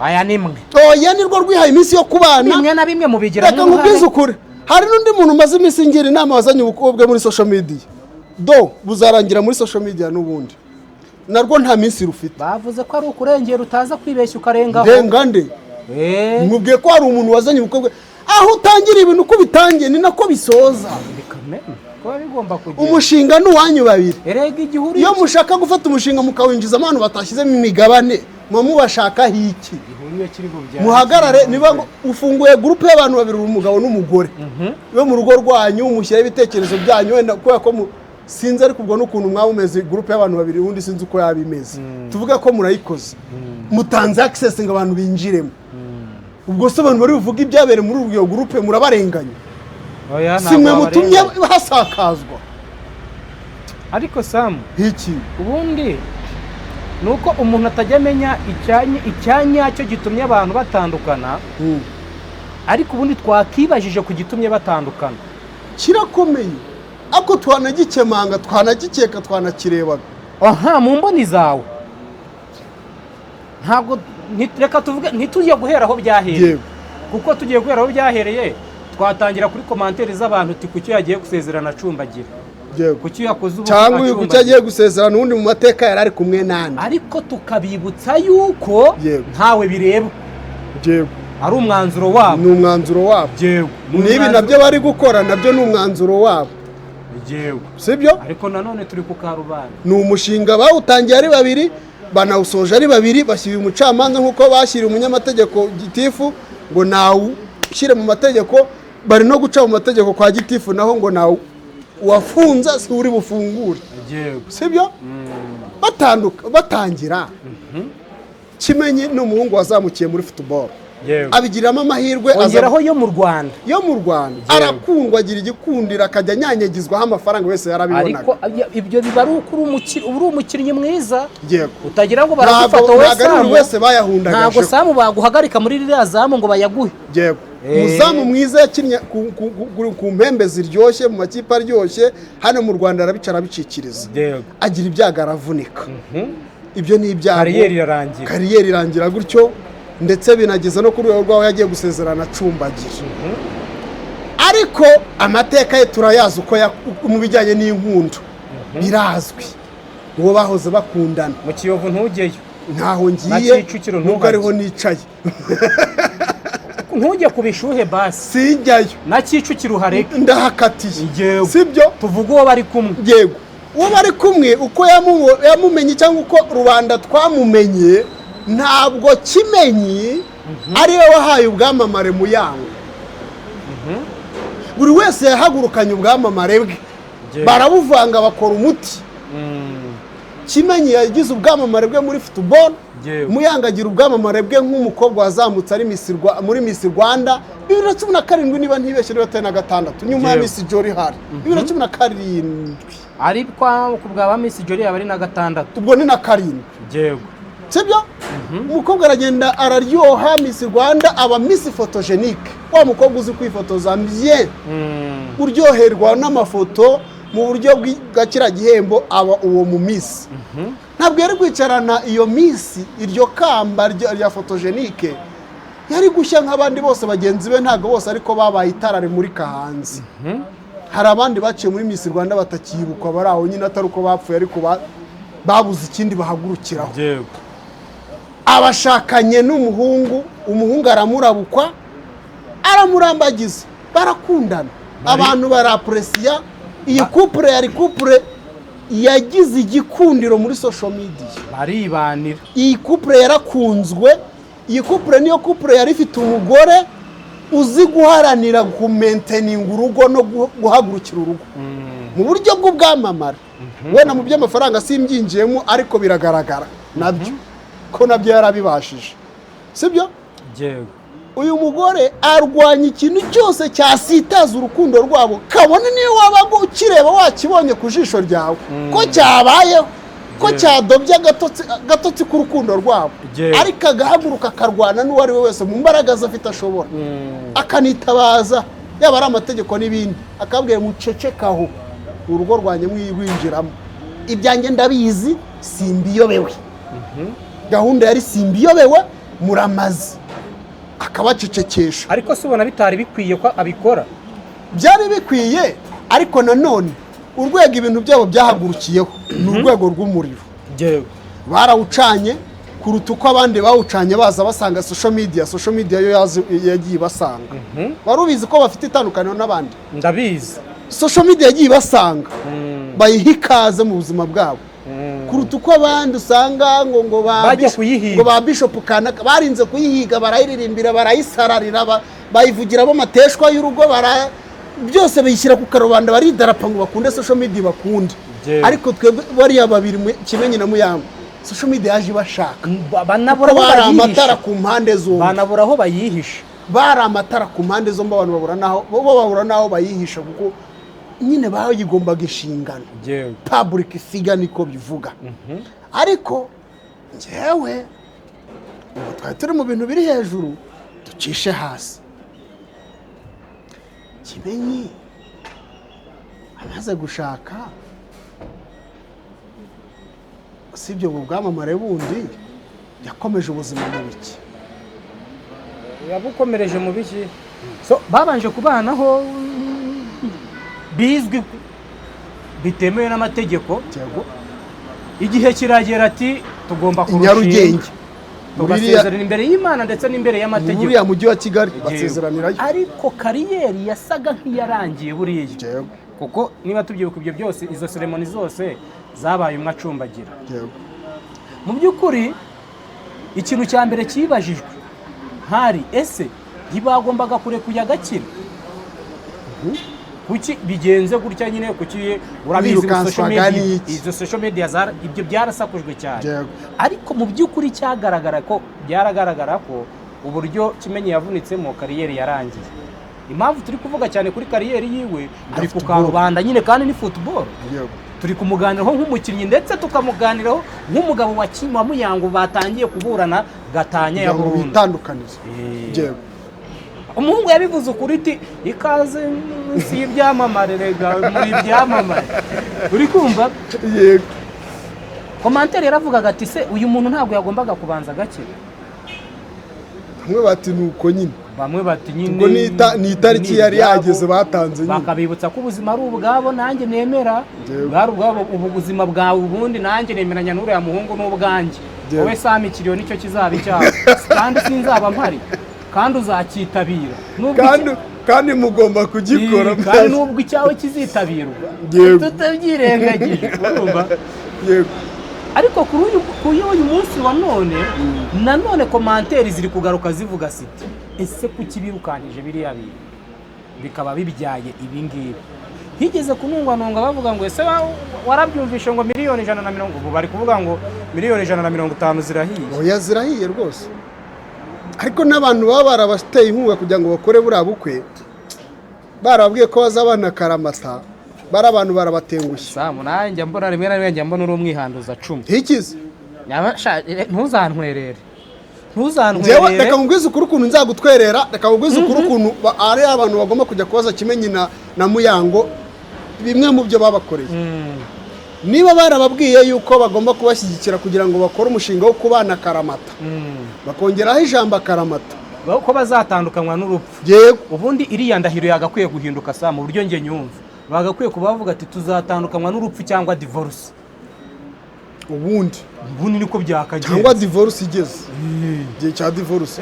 aya nimwe oya nirwo rwihaye iminsi yo kubana bimwe na bimwe mubigira reka nkubwize ukuri hari n'undi muntu umaze iminsi ngira inama wazanye ubukobwa muri social media buzarangira muri social media n'ubundi narwo nta minsi rufite bavuze ko ari ukurengera utaza kwibeshya ukarengaho renga nde mubwiye ko hari umuntu wazanye ubukobwa aho utangira ibintu uko bitangiye ni nako bisoza umushinga ni uwanyu babiri iyo mushaka gufata umushinga mukawinjizamo abantu batashyizemo imigabane mubashakaho iki muhagarare niba ufunguye gurupe y'abantu babiri umugabo n'umugore yo mu rugo rwanyu mushyiraho ibitekerezo byanyu wenda kubera ko sinzi ariko ubwo n'ukuntu mwaba umeze gurupe y'abantu babiri ubundi sinzi uko yaba imeze tuvuga ko murayikoze mutanze access ngo abantu binjiremo ubwo se abantu bari buvuga ibyabereye muri iyo gurupe murabarenganya simwe mutumye hasakazwa ariko Sam iki ubundi nuko umuntu atajya amenya icyanya cyo gitumye abantu batandukana ariko ubundi twakibajije ku gitumye batandukana kirakomeye ako twanagikemanga twanagikeka twanakirebaga. aha mu mboni zawe ntabwo reka tuvuge ntitujye guhera aho byahereye kuko tugiye guhera aho byahereye twatangira kuri komantere z'abantu uti kuki yagiye gusezerana acumbagira kuki yakoze ubu cyangwa uyu kuki yagiye gusezerana ubundi mu mateka yari ari kumwe nande, ariko tukabibutsa yuko ntawe bireba ari umwanzuro wabo, ni umwanzuro wabo n'ibi nabyo bari gukora nabyo ni umwanzuro wabo sibyo, ariko nanone turi ku karubanda, ni umushinga bawutangiye ari babiri banawusoje ari babiri, bashyira umucamanza nk'uko bashyira umunyamategeko Gitifu ngo nawe ushyire mu mategeko, bari no guca mu mategeko kwa Gitifu naho ngo nawe wafunza si uri bufungure sibyo. Batangira Kimenyi ni umuhungu wazamukiye muri football abigiramo amahirwe ongeraho yo mu Rwanda arakundwa, agira igikundira akajya anyanyagizwaho amafaranga wese yarabibonaga, ariko ibyo biba ari uri umukinnyi mwiza utagira ngo baragufata wese bayahundagaje, ntabwo Samu baguhagarika muri ririya zamu ngo bayaguhe. Umuzamu mwiza yakinnye ku mpembe ziryoshye mu makipe aryoshye hano mu Rwanda arabicara abicikiriza, agira ibyago aravunika, ibyo ni ibyago, kariyeri irangira gutyo, ndetse binageza no ku rwego rwaho yagiye gusezerana acumbagira. Ariko amateka ye turayazi uko mu bijyanye n'inkundo birazwi, uwo bahoze bakundana. Mu Kiyovu ntujyeyo, ntaho ngiye nubwo ariho nicaye ntujye ku bishuhe basi, sinjyayo na Kicukiro uhareke, ndahakatiye sibyo, tuvuga uwo bari kumwe. Yego, uwo bari kumwe uko yamumenye cyangwa uko rubanda twamumenye, ntabwo Kimenyi ari we wahaye ubwamamare Muyango. Buri wese yahagurukanye ubwamamare bwe, barabuvanga bakora umuti. Kimenyi yagize ubwamamare bwe muri football, Muyango agira ubwamamare bwe nk'umukobwa wazamutse ari muri Miss Rwanda 2017 niba ntibeshye 2016 nyuma ya Miss Jolly hari 2017, ariko ku bwa Miss Jolly yaba ari na 6, ubwo ni na 7. Sibyo? Umukobwa aragenda araryoha, Miss Rwanda aba Miss photogenique, wa mukobwa uzi kwifotoza bien, uryoherwa n'amafoto mu buryo bw'agakira gihembo, aba uwo mu Miss. Ntabwo yari kwicarana iyo Miss iryo kamba rya photogenique, yari gushya nk'abandi bose bagenzi be, ntago bose ariko babaye itarare muri kahanzi. Hari abandi baciye muri Miss Rwanda batakibukwa, bari aho nyine atari uko bapfuye ariko babuze ikindi bahagurukiraho. Abashakanye n'umuhungu, umuhungu aramurabukwa aramurambagiza, barakundana, abantu barapresiya. Iyi couple yari couple yagize igikundiro muri social media, baribanira. Iyi couple yarakunzwe, iyi couple niyo couple yari ifite umugore uzi guharanira kumaintaining urugo no guhagurukira urugo mu buryo bw'ubwamamare. Wena mu by'amafaranga simbyinjiyemo, ariko biragaragara nabyo ko nabyo yarabibashije sibyo. Uyu mugore arwanya ikintu cyose cyasitaza urukundo rwabo, kabone niyo wabaga ukireba wakibonye ku jisho ryawe ko cyabayeho, ko cyadobye agatotsi k'urukundo rwabo, ariko agahaguruka akarwana n'uwo ari we wese mu mbaraga ze afite ashobora, akanitabaza yaba ari amategeko n'ibindi, akabwira mucecekaho urugo rwanjye mwirwinjiramo, ibyanjye ndabizi simbiyobewe, gahunda yari simbiyobewe muramaze, akabacecekesha. Ariko se ubona bitari bikwiye ko abikora? Byari bikwiye, ariko nanone urwego ibintu byabo byahagurukiyeho ni urwego rw'umuriro. Barawucanye kuruta uko abandi bawucanye baza basanga social media yo yagiye basanga. Barubizi ko bafite itandukaniro n'abandi? Ndabizi. Social media yagiye basanga bayihikaze mu buzima bwabo, kuruta uko abandi usanga ngo ba Bishop kanaka barinze kuyihiga, barayiririmbira, barayisararira, bayivugiramo amateshwa y'urugo, byose bayishyira ku karubanda, baridarapa ngo bakunde social media bakunde. Ariko twebwe bariya babiri Kimenyi na Muyango, social media yaje bashaka, banabura amatara ku mpande zombi, banabura aho bayihisha, bari amatara ku mpande zombi, abantu babura naho bayihisha, kuko nyine bayigombaga inshingano. Public figure niko bivuga. Ariko njyewe ngo twari turi mu bintu biri hejuru, ducishe hasi. Kimenyi amaze gushaka si ibyo bwamamare bundi yakomeje ubuzima mu biki yabukomereje mu biki so babanje kubanaho bizwi bitemewe n'amategeko igihe kiragera ati tugomba Nyarugenge tugasezerana imbere y'Imana ndetse n'imbere y'amategeko muri ya mujyi wa Kigali basezeranirayo ariko kariyeri yasaga nk'iyarangiye buriya kuko niba tubyibuka ibyo byose izo ceremony zose zabaye umwe acumbagira mu by'ukuri ikintu cya mbere kibajijwe hari ese ntibagombaga kurekuya agakira kuki bigenze gutya nyine kuki urabizi izo social media ibyo byarasakujwe cyane ariko mu by'ukuri byaragaragara ko uburyo Kimenyi yavunitsemo kariyeri yarangiye impamvu turi kuvuga cyane kuri kariyeri yiwe ari ku karubanda nyine kandi ni football turi kumuganiraho nk'umukinnyi ndetse tukamuganiraho nk'umugabo wa Muyango batangiye kuburana gatanya ya burundu bitandukaniza umuhungu yabivuze ukuri iti ikaze si ibyamamare rega muri ibyamamare uri kumva yego komantere yaravugaga ati se uyu muntu ntabwo yagombaga kubanza agakira bamwe bati nuko nyine bamwe bati nyine ubwo ni itariki yari yageze batanze nyine bakabibutsa ko ubuzima ari ubwabo nanjye nemera bwari ubwabo ubuzima bwawe ubundi nanjye nemeranya n'uriya muhungu n'ubwanjye wowe Sami Kiriyo nicyo kizaba icyawe kandi sinzaba mpari kandi uzakitabira kandi mugomba kugikora kandi nubwo icyawe kizitabirwa tutabyirengagije urumva yego ariko kuri uyu munsi wa none komanteri ziri kugaruka zivuga siti ese kuki birukanije biriya bintu bikaba bibyaye ibingibi higeze kunungwanunga bavuga ngo ese warabyumvishe ngo miliyoni 150 ubu bari kuvuga ngo miliyoni 150 zirahiye oya zirahiye rwose ariko n'abantu baba barabateye inkunga kugira ngo bakore buriya bukwe barababwiye ko bazabana karamata bari abantu barabatengushye Samu nanjye mbona rimwe na rimwe njya mbona uri umwihanduza 10 ikize ntuzantwerere reka nkubwize ukuri ukuntu nzagutwerera reka nkubwize ukuri ukuntu ari abantu bagomba kujya kubaza Kimenyi na Muyango bimwe mu byo babakoreye niba barababwiye yuko bagomba kubashyigikira kugira ngo bakore umushinga wo kubana karamata bakongeraho ijambo karamata ko bazatandukanywa n'urupfu yego ubundi iriya ndahiro yagakwiye guhinduka sa mu buryo nge nyumva bagakwiye kubavuga ati tuzatandukanywa n'urupfu cyangwa divorce ubundi niko byakagiye cyangwa divorce igeze igihe cya divorce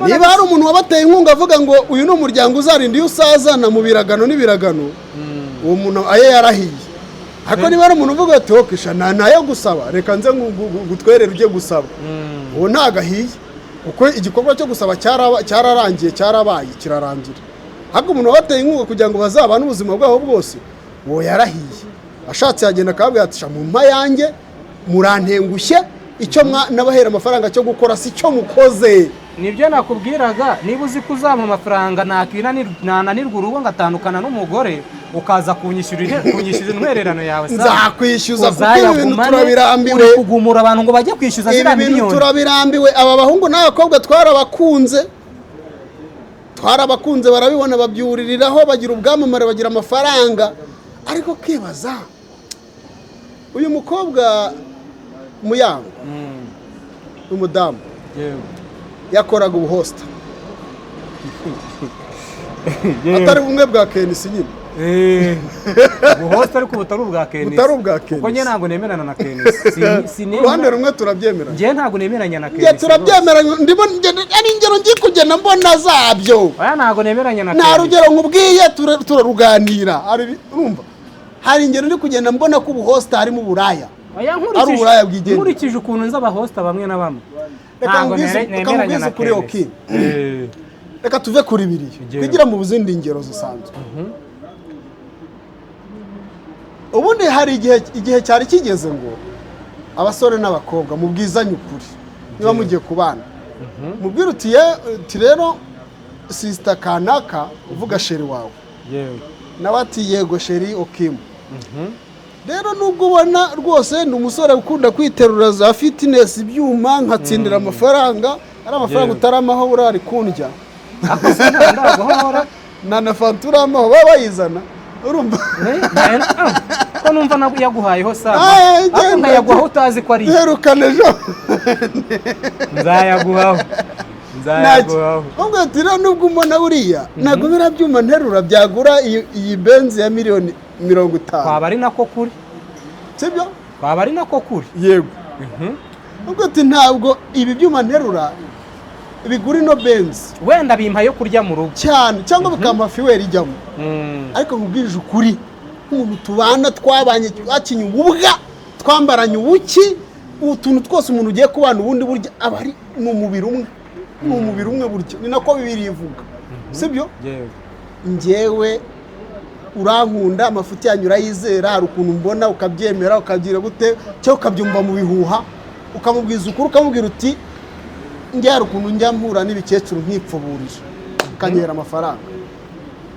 niba hari umuntu wabateye inkunga avuga ngo uyu ni umuryango uzarinda iyo usazana mu biragano n'ibiragano uwo muntu aye yarahiye ariko niba ari umuntu uvuga ati okisha nayo gusaba reka nze gutwerere ujye gusaba uwo ntagahiye kuko igikorwa cyo gusaba cyararangiye cyarabaye kirarangira ahubwo umuntu wabateye inkunga kugira ngo bazabane ubuzima bwabo bwose uwo yarahiye ashatse yagenda akababwira ati mu mpa yanjye murantengushye icyo nabahera amafaranga cyo gukora si cyo mukoze nibyo nakubwiraga niba uzi ko uzampa amafaranga nananirwa urugo ngatandukana n'umugore ukaza kunyishyura intwererano yawe nzakwishyuza kuko ibintu turabirambiwe kugumura abantu ngo bajye kwishyuza ziriya miliyoni ibintu turabirambiwe aba bahungu n'abakobwa twarabakunze barabibona babyuririraho bagira ubwamamare bagira amafaranga ariko kwibaza uyu mukobwa Muyango umudamu yakoraga ubuhosta atari bumwe bwa Kenisi nyine ubuhosta ariko butari ubwa Kenisi kuko njye ntabwo nemerana na Kenisi uruhande rumwe turabyemera njye ntabwo nemeranya na Kenisi turabyemera ari ingero ngiye kugenda mbona zabyo oya ntabwo nemeranya na Kenisi nta rugero nkubwiye turaruganira urumva hari ingero ndi kugenda mbona ko ubuhosta harimo uburaya ari uburaya bwigenda nkurikije ukuntu nzi abahosta bamwe na bamwe reka nkubwize kuri oki reka tuve kuri biriya twigira mu buzindi ngero zisanzwe ubundi hari igihe cyari kigeze ngo abasore n'abakobwa mubwizanye ukuri niba mugiye kubana mubwire uti rero sisita kanaka uvuga sheri wawe nawe ati yego sheri okimu rero nubwo ubona rwose ni umusore ukunda kwiterura za fitinesi ibyuma nkatsindira amafaranga ari amafaranga utaramaho urari kundya na fantura amaho baba bayizana urumva ko numva yaguhayeho sama genda nkayaguhaho utazi ko ari herukana ejo nzayaguhaho ubwo ati rero nubwo umbona buriya ntabwo biriya byuma nterura byagura iyi benzi ya miliyoni 50. twaba ari nako kuri sibyo twaba ari nako kuri yego ubwo ati ntabwo ibi byuma nterura bigura ino benzi wenda bimpa yo kurya mu rugo cyane cyangwa bikampa fiweri ijyamo ariko nkubwirije ukuri umuntu tubana twabanye twakinye ububwa twambaranye ubuki utuntu twose umuntu ugiye kubana ubundi burya aba ari mu mubiri umwe burya ni nako bibiri ivuga sibyo njyewe urankunda amafuti yanyu urayizera hari ukuntu mbona ukabyemera ukabyira gute cyangwa ukabyumva mu bihuha ukamubwiza ukuri ukamubwira uti njye hari ukuntu njya mpura n'ibikecuru nkipfuburije ukanyera amafaranga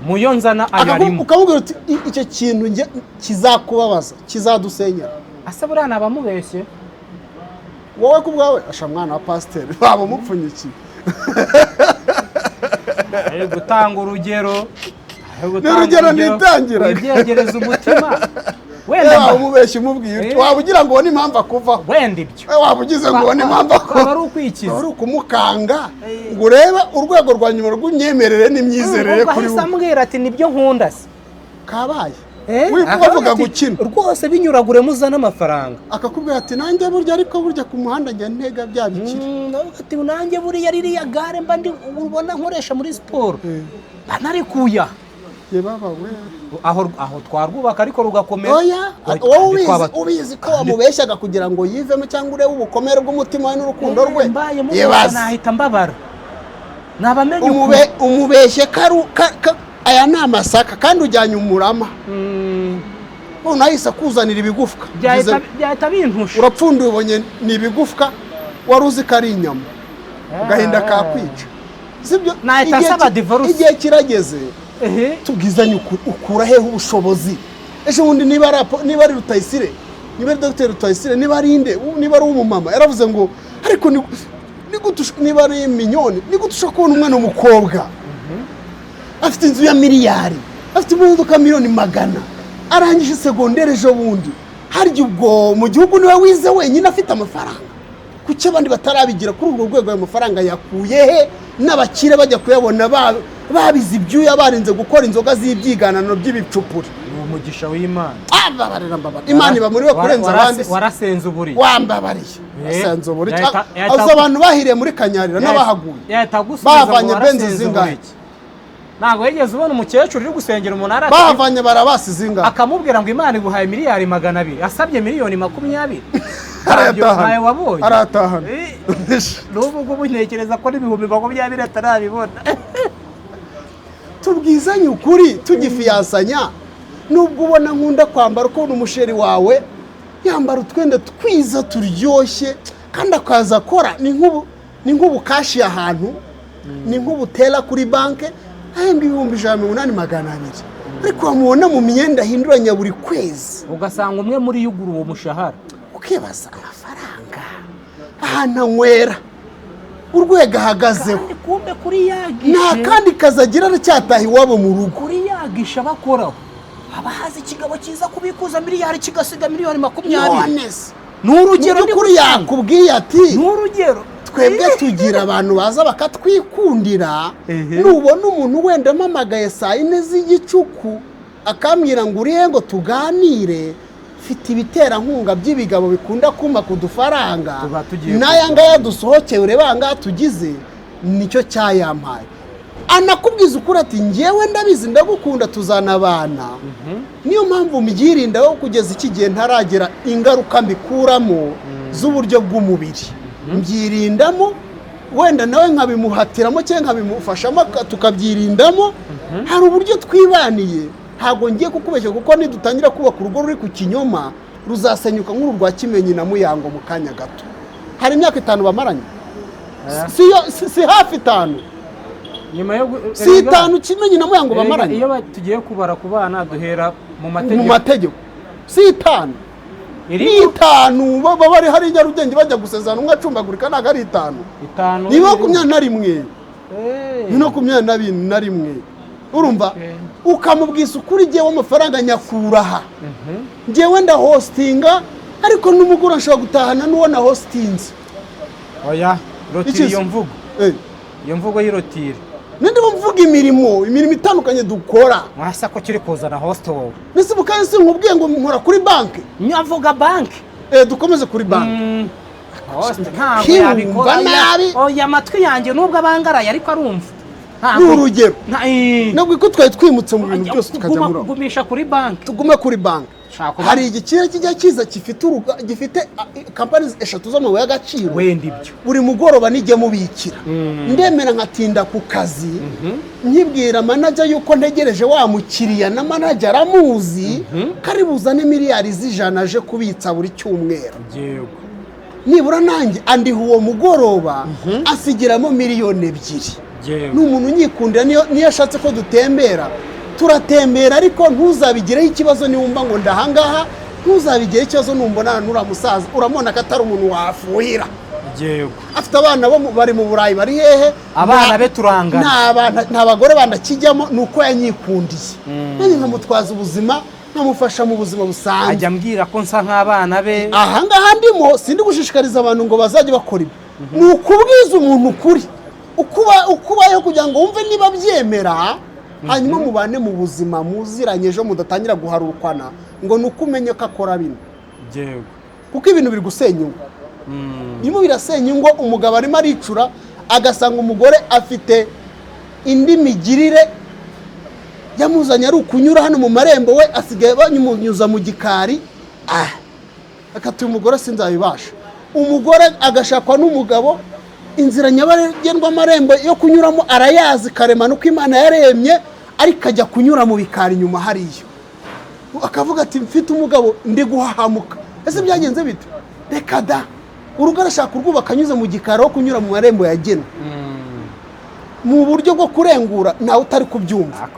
muyo nzana ayarimo ukamubwira uti icyo kintu njye kizakubabaza kizadusenyera asa buriya nabamubeshye wowe ku bwawe asha mwana wa pasiteri baba mupfunyikiye ari gutanga urugero n'urugero nitangira ibyegereza umutima wenda umubeshye umubwiye waba ugira ngo ubone impamvu akuvaho wenda ibyo waba ugize ngo ubone impamvu akuvaho ari ukwikiza ari ukumukanga ngo urebe urwego rwa nyuma rw'imyemerere n'imyizerere kuri we ambwira ati nibyo nkunda se kabaye wivuga gukina rwose binyuragure muzana amafaranga akakubwira ati nanjye burya ariko burya ku muhanda njya ntega bya bikira ati nanjye buriya ririya gare mba ndi ubona nkoresha muri siporo banarikuya aho twarwubaka ariko rugakomera wowe ubizi ko wamubeshyaga kugira ngo yivemo cyangwa urebe ubukomere bw'umutima we n'urukundo rwe yebaze nahita mbabara nabamenye umubeshye aya ni amasaka kandi ujyanye umurama none ahise akuzanira ibigufwa byahita bintusha urapfunduye ubonye ni ibigufwa wari uzi ko ari inyama agahinda kakwica sibyo nahita nsaba divorce igihe kirageze tubwizanye ukura hehe ubushobozi ejo bundi niba ari Rutayisire niba ari Dr Rutayisire niba ari inde niba ari umumama yaravuze ngo ariko niba ari minyoni ni gute ushobora kubona umwana w'umukobwa afite inzu ya miliyari afite imodoka miliyoni 100 arangije segondere ejo bundi harya ubwo mu gihugu niwe wize wenyine afite amafaranga kuki abandi batarabigira kuri urwo rwego ayo mafaranga yakuye he n'abakire bajya kuyabona babize ibyuya barinze gukora inzoga z'ibyiganano by'ibicupuri umugisha w'Imana Imana iba muri we kurenza abandi warasenze uburi wambabariye wasenze uburi azo abantu bahiriye muri Kanyarira n'abahaguye bavanye benzi zingahe ntabwo yigeze ubona umukecuru uri gusengera umunara bavanye barabasize ingahe akamubwira ngo Imana iguhaye miliyari 200 asabye miliyoni 20 aratahana n'ubu ngubu ntekereza ko n'ibihumbi 20 atarabibona tubwizanye ukuri tugifiyansanya nubwo ubona nkunda kwambara ukuntu umusheri wawe yambara utwenda twiza turyoshye kandi akaza akora ni nk'ubu kashi ahantu ni nk'ubu tera kuri banke ahemba 180,200 ariko wamubona mu myenda ahinduranya buri kwezi ugasanga umwe muri yuguru uwo mushahara ukibaza amafaranga ahantu anywera urwego ahagazeho kumbe kuri yagishe nta kandi kazi agira aracyataha iwabo mu rugo kuri yagisha bakoraho abahazi ikigabo cyiza kubikuza miliyari kigasiga miliyoni 20 n'urugero kuri yakubwiye ati n'urugero twebwe tugira abantu baza bakatwikundira nubona umuntu wenda amamagaye saa 4 z'igicuku akambwira ngo urihe ngo tuganire mfite ibiterankunga by'ibigabo bikunda kuma ku dufaranga n'aya ngaya dusohokeye ureba ngaha tugize nicyo cyayampaye anakubwiza ukuri ati njyewe ndabizi ndagukunda tuzanabana niyo mpamvu mbyirinda wo kugeza iki gihe ntaragera ingaruka mbikuramo z'uburyo bw'umubiri mbyirindamo wenda nawe nkabimuhatiramo cyangwa nkabimufashamo tukabyirindamo hari uburyo twibaniye ntabwo ngiye kukubeshya kuko nidutangira kubaka urugo ruri ku kinyoma ruzasenyuka nk'uru rwa Kimenyi na Muyango mu kanya gato hari imyaka 5 bamaranye si hafi 5 nyuma yo si 5 Kimenyi na Muyango bamaranye iyo tugiye kubara ku bana duhera mu mategeko si 5 ni 5 baba bari hari Nyarugenge bajya gusezana umwe acumbagurika ntago ari 5 ni 21 ni 21 urumva ukamubwisa ukuri jyewe amafaranga nyakuraha jyewe nda hostinga ariko n'umugore ashobora gutahana n'uwo na hostinze oya rotire iyo mvugo iyo mvugo y'irotire ninde mvuga imirimo itandukanye dukora mwasa ko kiri kuzana host wowe nese bukanye se nkubwiye ngo nkora kuri banki nyavuga banki dukomeze kuri banki host ntabwo yabikora nabi oya amatwi yanjye nubwo abangaraye ariko arumva n'urugero nabwo ko twari twimutse mu bintu byose tukajya muri gumisha kuri banki tugume kuri banki hari igiciro kijya kiza gifite kampani 3 z'amabuye y'agaciro wenda ibyo buri mugoroba nijye mubikira ndemera nkatinda ku kazi nkibwira manager yuko ntegereje wa mukiriya na manager aramuzi kari buzane miliyari z'ijana aje kubitsa buri cyumweru nibura nanjye andiha uwo mugoroba asigiramo miliyoni 2 n'umuntu unyikundira niyo ashatse ko dutembera turatembera ariko ntuzabigireho ikibazo niwumva ngo ndahangaha ntuzabigireho ikibazo numbona nura musaza uramona ko atari umuntu wafuhira afite abana bo bari mu Burayi bari hehe abana be turangana nta bagore bandakijyamo nuko yanyikundiye nanjye nkamutwaza ubuzima nkamufasha mu buzima busanzwe ajya mbwira ko nsa nk'abana be ahangaha ndimo sindi gushishikariza abantu ngo bazajye bakora ibi ni ukubwiza umuntu ukuri ukubayeho kugira ngo wumve niba byemera hanyuma mubane mu buzima muziranye ejo mudatangira guharukana ngo nuko umenye ko akora bino kuko ibintu biri gusenya ingo birimo birasenya ingo umugabo arimo aricura agasanga umugore afite indi migirire yamuzanye ari ukunyura hano mu marembo we asigaye banyunyuza mu gikari akatuye umugore sinzabibasha umugore agashakwa n'umugabo inzira nyabagendwa amarembo yo kunyuramo arayazi karemano uko Imana yaremye ariko ajya kunyura mu bikari nyuma hariyo akavuga ati mfite umugabo ndi guhahamuka ese byagenze bite reka da urugo arashaka urwubaka anyuze mu gikari aho kunyura mu marembo yagenwe mu buryo bwo kurengura nawe utari kubyumva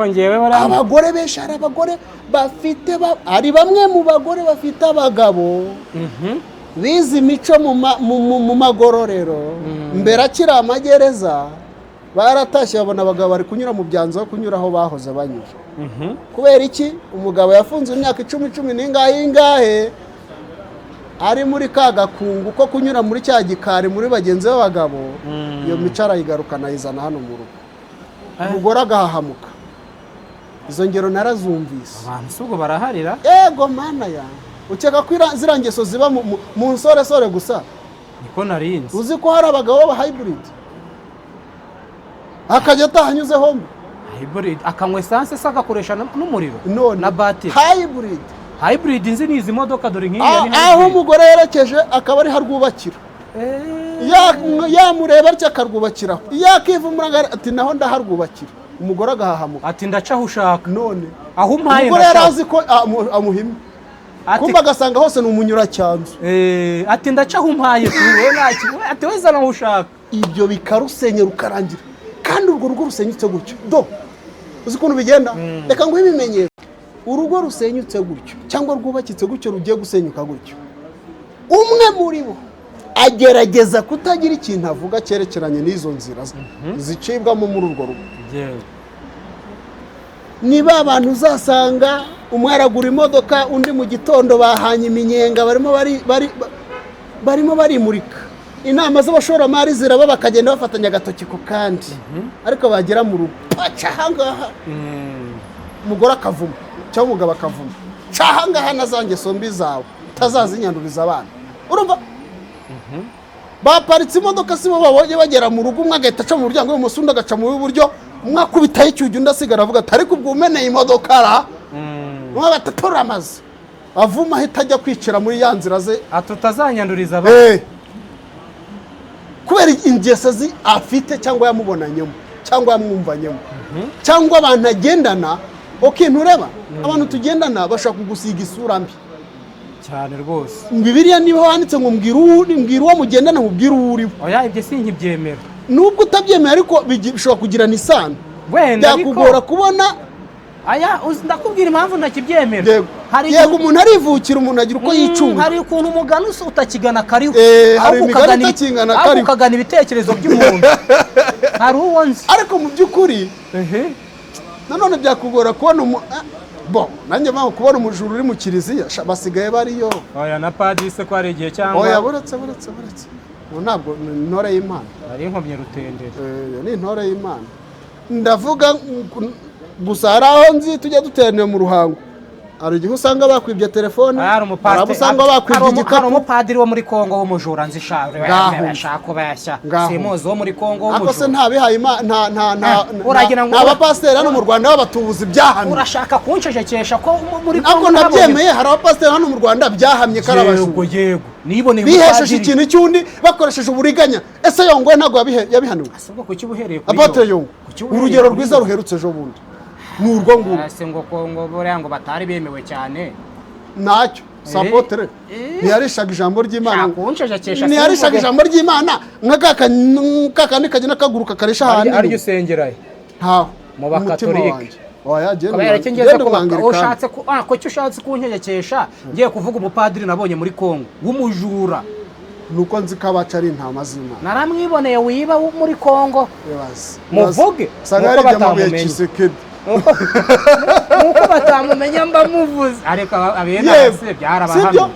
abagore benshi hari abagore bafite ari bamwe mu bagore bafite abagabo bizi imico mu magororero mbere akiri amagereza baratashye babona abagabo bari kunyura mu byanzu aho kunyura aho bahoze banyura kubera iki umugabo yafunze imyaka 10 n'ingahe ari muri ka gakungu ko kunyura muri cya gikari muri bagenzi b'abagabo iyo mico arayigarukana ayizana hano mu rugo umugore agahahamuka izo ngero narazumvise abantu subwo baraharira yego mana ya ukeka ko zirangeso ziba mu nsoresore gusa niko narinzi uzi ko hari abagabo ba hybrid akajya atahanyuze hombe hybrid akanywa essence se agakoresha n'umuriro na battery hybrid nzi ni izi modoka dore nk'iyi aho umugore yerekeje akaba ari harwubakira yamureba atya akarwubakiraho yakivumura ati naho ndaharwubakira umugore agahahamuka ati ndaca aho ushaka none aho umpaye umugore yarazi ko amuhimye kumba agasanga hose ni umunyura cyanzu ati ndaca aho umpaye ati weza naho ushaka ibyo bikarusenyera ukarangira kandi urwo rugo rusenyutse gutyo uzi ukuntu bigenda reka ngo ibimenyetso urugo rusenyutse gutyo cyangwa rwubakitse gutyo rugiye gusenyuka gutyo umwe muri bo agerageza kutagira ikintu avuga cyerekeranye n'izo nzira zicibwamo muri urwo rugo niba abantu uzasanga umwe aragura imodoka undi mu gitondo bahanye iminyenga barimo barimurika inama z'abashoramari ziraba bakagenda bafatanya agatoki ku kandi ariko bagera mu rugo ahangaha umugore akavuma cyangwa umugabo akavuma ahangaha nazange sombi zawe utazazinyanduriza abana urumva baparitse imodoka sibo babonye bagera mu rugo umwe agahita aca mu muryango w'ibumoso undi agaca mu w'iburyo umwe akubitaho icyugi undi asigara avuga ati ariko ubwo umeneye imodoka ara umwe batatora amazi avuma ahita ajya kwicira muri ya nzira ze atutazanyanduriza abana kubera ingeso afite cyangwa yamubonanyemo cyangwa yamwumvanyemo cyangwa abantu agendana ntureba abantu tugendana bashaka kugusiga isura mbi cyane rwose Bibiliya niba wanditse ngo mbwira uwo mugendana mubwira uwo uriwe oya ibyo sinkibyemera nubwo utabyemera ariko bishobora kugirana isano wenda byakugora kubona aya ndakubwira impamvu ntakibyemera yego umuntu arivukira umuntu agira uko yicunga hari ukuntu umugani utakigana kariho hari imigani itakingana kariho ukagana ibitekerezo by'umuntu hari uwo nzi ariko mu by'ukuri nanone byakugora kubona nanjye mpamvu kubona umujura uri mu kiliziya basigaye bariyo. Oya na padiri se ko hari igihe cyangwa oya buretse ubu ntabwo ni intore y'Imana, ari inkomyi rutendere ni intore y'Imana. Ndavuga gusa hari aho nzi tujya duteraniye mu ruhango, hari igihe usanga bakwibye telefone, hari usanga bakwibye igikapu. Hari umupadiri wo muri Kongo w'umujura nzishaka bashaka kubeshya simuzi wo muri Kongo w'umujura. Ako se ntabihaye nta abapasiteri hano mu Rwanda b'abatubuzi byahamye. Urashaka kunshejekesha ko muri Kongo? Ako nabyemeye, hari abapasiteri hano mu Rwanda byahamye karabashuru. Yego niboneye bihesheje ikintu cyundi bakoresheje uburiganya. Ese Yongwe ntabwo yabihanuwe? Asubwo kuki buhereye kuri Apotre Yongwe urugero rwiza ruherutse ejo bundi n'urwo nguru. Ase ngo Kongo buriya ngo batari bemewe cyane nacyo Apotre ntiyarishaga ijambo ry'Imana, ntiyarishaga ijambo ry'Imana nk'akandi kagena kaguruka karisha handi. Ari usengerayo ntaho mu bakatolike. Oya ushatse kunkegekesha ngiye kuvuga umupadiri nabonye muri Kongo w'umujura, nuko nzi ko abaca ari intama z'Imana. Naramwiboneye wiba muri Kongo muvuge nuko batamumenye, nuko batamumenya mba muvuze ariko abenase byarabahamye.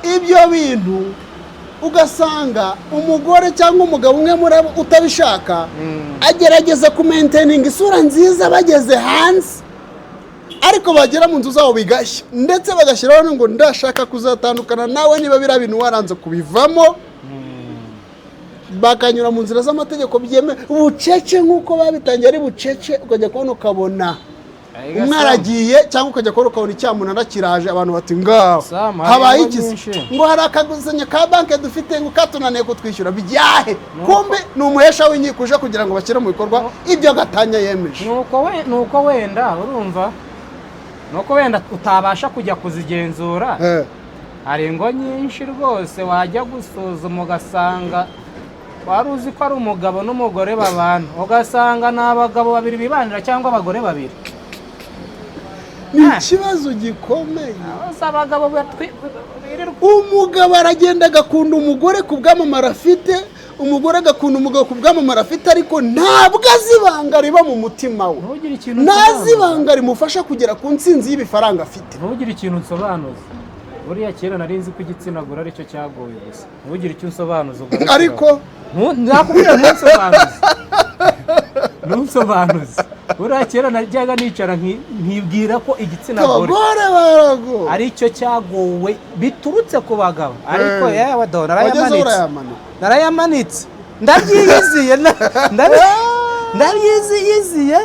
Ibyo bintu ugasanga umugore cyangwa umugabo umwe muri abo utabishaka agerageza kumainteninga isura nziza bageze hanze, ariko bagera mu nzu zabo bigashya, ndetse bagashyiraho ngo ndashaka kuzatandukana nawe niba biriya bintu waranze kubivamo, bakanyura mu nzira z'amategeko byeme bucece nk'uko babitangiye ari bucece, ukajya kubona ukabona umwaragiye cyangwa ukajya kubona ukabona icyamunara kiraje, abantu bati ngaho habaye iki ngo hari akaguzanya ka banki dufite ngo katunaniye kutwishyura byahe, kumbe ni umuhesha w'inkiko uje kugira ngo bashyire mu bikorwa ibyo gatanya yemeje. nuko wenda urumva nuko wenda utabasha kujya kuzigenzura. Hari ingo nyinshi rwose wajya gusuzuma ugasanga wari uzi ko ari umugabo n'umugore babana, ugasanga ni abagabo babiri bibanira cyangwa abagore babiri. Ni ikibazo gikomeye. Abagabo umugabo aragenda agakunda umugore ku bw'amamara afite, umugore agakunda umugabo ku bw'amamara afite, ariko ntabwo azibanga riba mu mutima we, ntazibanga rimufasha kugera ku ntsinzi y'ibifaranga afite. Ntugire ikintu nsobanuza. Buriya kera nari nzi ko igitsina gore aricyo cyagoye gusa. Ntugire icyo usobanuza. Ariko nakubwira ntusobanuze. Buriya kera najyaga nicara nkibwira ko igitsina gore aricyo cyagowe biturutse ku bagabo, ariko yewe do narayamanitse ndabyiyiziye.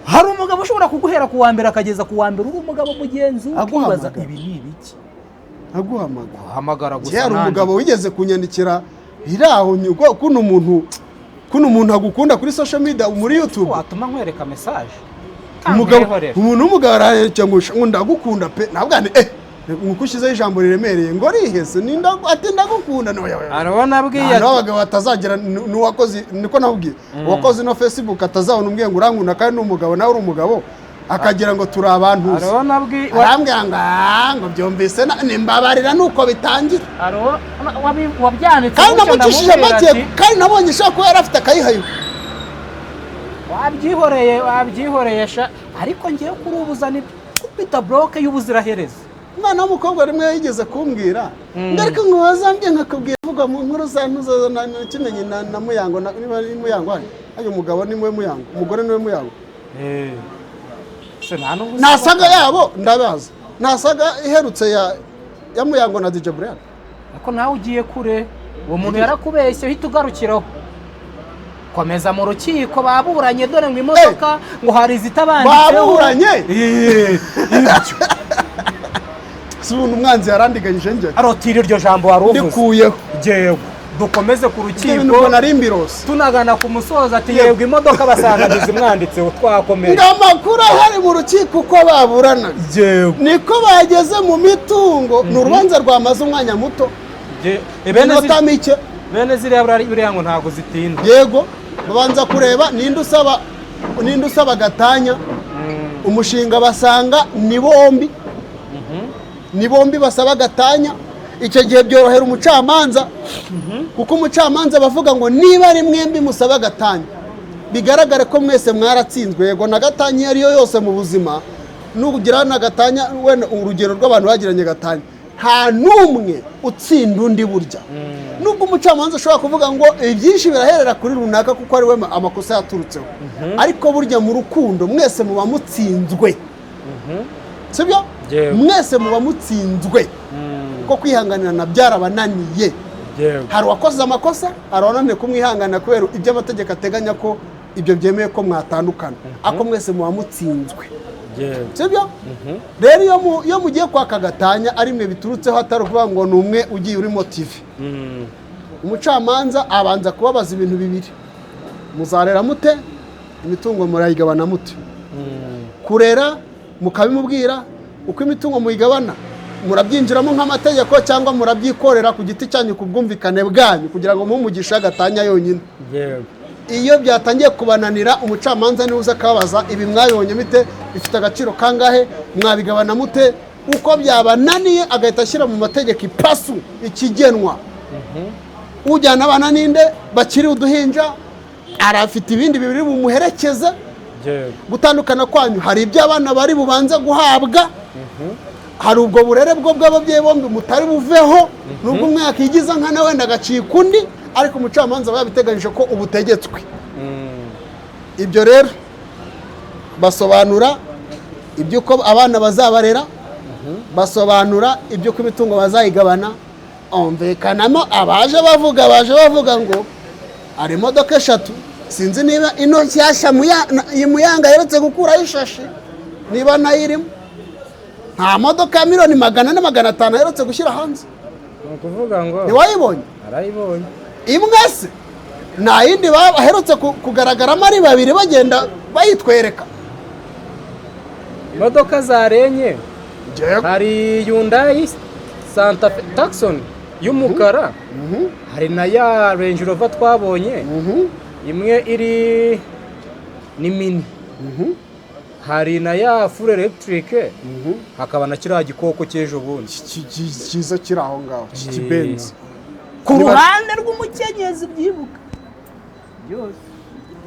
Hari umugabo ushobora kuguhera ku wa mbere akageza ku wa mbere uri umugabo mugenzi ukibaza ibi ni ibiki, aguhamagara gusa. Hari umugabo wigeze kunyandikira biraho kuno umuntu agukunda kuri social media muri YouTube, watuma nkwereka message. Umuntu w'umugabo araherekeye ngo ndagukunda pe, nabwo nkuko ushyizeho ijambo riremereye ngo rihese ati ndagukunda. Arabona abwiye abagabo batazagira n'uwakoze, niko nabwiye uwakoze no Facebook atazabona umbwiye ngo urankunda kandi n'umugabo nawe uri umugabo akagira ngo turi abantu. Arambwira ngo byumvise nimbabarira nuko bitangira. Wabyanditse kandi namucishije make, kandi nabonye ishaka ko yari afite akayihayo. Wabyihoreye sha, ariko ngiye kurubuzana kupita block y'ubuziraherezo. Umwana w'umukobwa rimwe yigeze kumbwira ngarika ngo wazambye nkakubwira vuga mu nkuru za kimenyi na Muyango, niba ari Muyango hari ayo umugabo ni mwe Muyango, umugore ni we Muyango. Nasaga yabo ndabaza, nasaga iherutse ya Muyango na DJ Brian. Ako nawe ugiye kure, uwo muntu yarakubeshye uhita ugarukiraho. Komeza mu rukiko baburanye, dore ngo imodoka ngo hari zitabanditseho. Baburanye Subuntu umwanzi yarandiganyije nje. Arotira iryo jambo waruvuze. Ndikuyeho. Jewe. Dukomeze ku rukiko. Narimbirosi. Tunagana ku musoza ati yego imodoka basanganiza mwanditseho twakomeye. Ngamakuru hari mu rukiko uko baburana. Jewe. Niko bageze mu mitungo, n'urubanza rwamaze umwanya muto. Bene ziriya buriya ngo ntago zitinda. Yego. Babanza kureba ninde usaba gatanya. Umushinga basanga ni bombi basaba gatanya. Icyo gihe byorohera umucamanza, kuko umucamanza bavuga ngo niba ari mwembi musaba gatanya bigaragare ko mwese mwaratsinzwe. Yego na gatanya ariyo yose mu buzima, nugira na gatanya wenda urugero rw'abantu bagiranye gatanya, nta numwe utsinda undi burya. Nubwo umucamanza ashobora kuvuga ngo ibyinshi biraherera kuri runaka kuko ari we amakosa yaturutseho, ariko burya mu rukundo mwese muba mutsinzwe. Sibyo? Mwese muba mutsinzwe ko kwihanganirana byarabananiye. Hari uwakoze amakosa, hari uwananiwe kumwihanganira kubera ibyo amategeko ateganya ko ibyo byemeye ko mwatandukana, ako mwese muba mutsinzwe. Sibyo? Rero iyo mugiye kwaka gatanya ari mwe biturutseho, atari ukuvuga ngo ni umwe ugiye uri motive. Umucamanza abanza kubabaza ibintu bibiri: muzarera mute, imitungo murayigabana mute. Kurera mukabimubwira, uko imitungo muyigabana murabyinjiramo nk'amategeko cyangwa murabyikorera ku giti cyanyu ku bwumvikane bwanyu kugira ngo mumugisha gatanya yonyine. Iyo byatangiye kubananira, umucamanza niwe uza akababaza, ibi mwabibonye mite, bifite agaciro kangahe, mwabigabana mute. Uko byabananiye agahita ashyira mu mategeko ipasu ikigenwa. Ujyana abana ninde bakiri uduhinja, arafite ibindi bibiri bumuherekeze. Gutandukana kwanyu hari ibyo abana bari bubanze guhabwa, hari ubwo burere bwo bw'ababyeyi bombi mutari buveho, nubwo umwe yakigiza nkana wenda agacika undi, ariko umucamanza aba yabiteganyije ko ubutegetswe. Ibyo rero basobanura iby'uko abana bazabarera, basobanura iby'uko imitungo bazayigabana. Umvikanamo abaje bavuga ngo ari imodoka 3, sinzi niba ino nshyashya Muyanga yeretse gukuraho ishashi niba nayirimo. Nta modoka ya miliyoni 400-500 yeretse gushyira hanze. Nukuvuga ngo ntiwayibonye? Arayibonye. Imwe se nta yindi baherutse kugaragaramo ari babiri bagenda bayitwereka. Imodoka zarenye, hari Hyundai Santa Fe Tucson y'umukara, hari na ya Range Rover twabonye, imwe iri ni mini, hari na ya full electric, hakaba na kiriya gikoko cy'ejo bundi cyiza kiri aho ngaho cy'ibenzi ku ruhande rw'umukenyezi byibuka byose.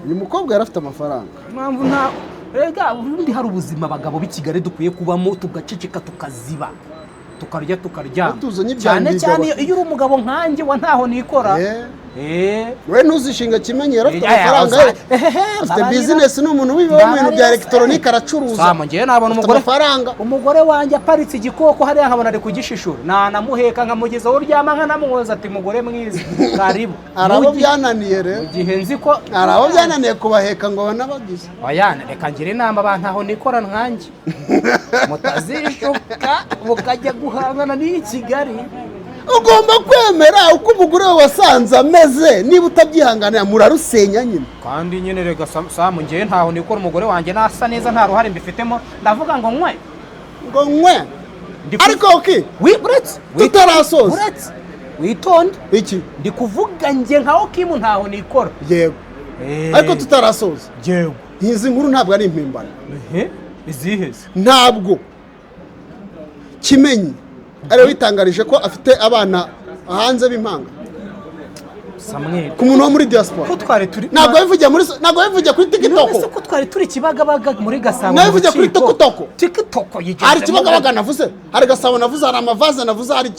Uyu mukobwa yarafite amafaranga. Impamvu nta rega ubundi hari ubuzima abagabo b'i Kigali dukwiye kubamo, tugaceceka tukaziba, tukarya tukaryama, cyane cyane iyo uri umugabo nkanjye wa ntaho nikora. We ntuzishinga kimenye, yarafite amafaranga ye, afite business, ni umuntu wibeho mu bintu bya electronic, aracuruza. Sama ngiye nabona umugore wanjye aparitse igikoko hariya, nkabona ari kugishishura, namuheka nkamugeza aho uryama, nkanamuhoza ati mugore mwiza karibu. Arabo byananiye rero, igihe nzi ko arabo byananiye kubaheka ngo banabagize. Oya reka ngire inama abantu aho nikora nkanjye, mutazishuka mukajya guhangana n'iyi Kigali. Ugomba kwemera uko umugore wasanze ameze, niba utabyihanganira murarusenya nyine. Kandi nyine rega Samu ngiye ntaho nikora, umugore wanjye nasa neza, nta ruhare mbifitemo, ndavuga ngo nkwe. Ariko okay, tutarasoza witonde iki ndi kuvuga nge nka Okimu ntaho nikora. Yego, ariko tutarasoza. Yego, izi nkuru ntabwo ari impimbano. Iziheze ntabwo Kimenyi ari witangarije ko afite abana hanze b'impanga. Samuel ku muntu wo muri diaspora ko twari turi, ntabwo bivugiye kuri TikTok, ko twari turi Kibagabaga muri Gasabo, nawe bivugiye kuri TikTok. yigeze hari Kibagabaga navuze, hari Gasabo navuze, hari amavaze navuze, hari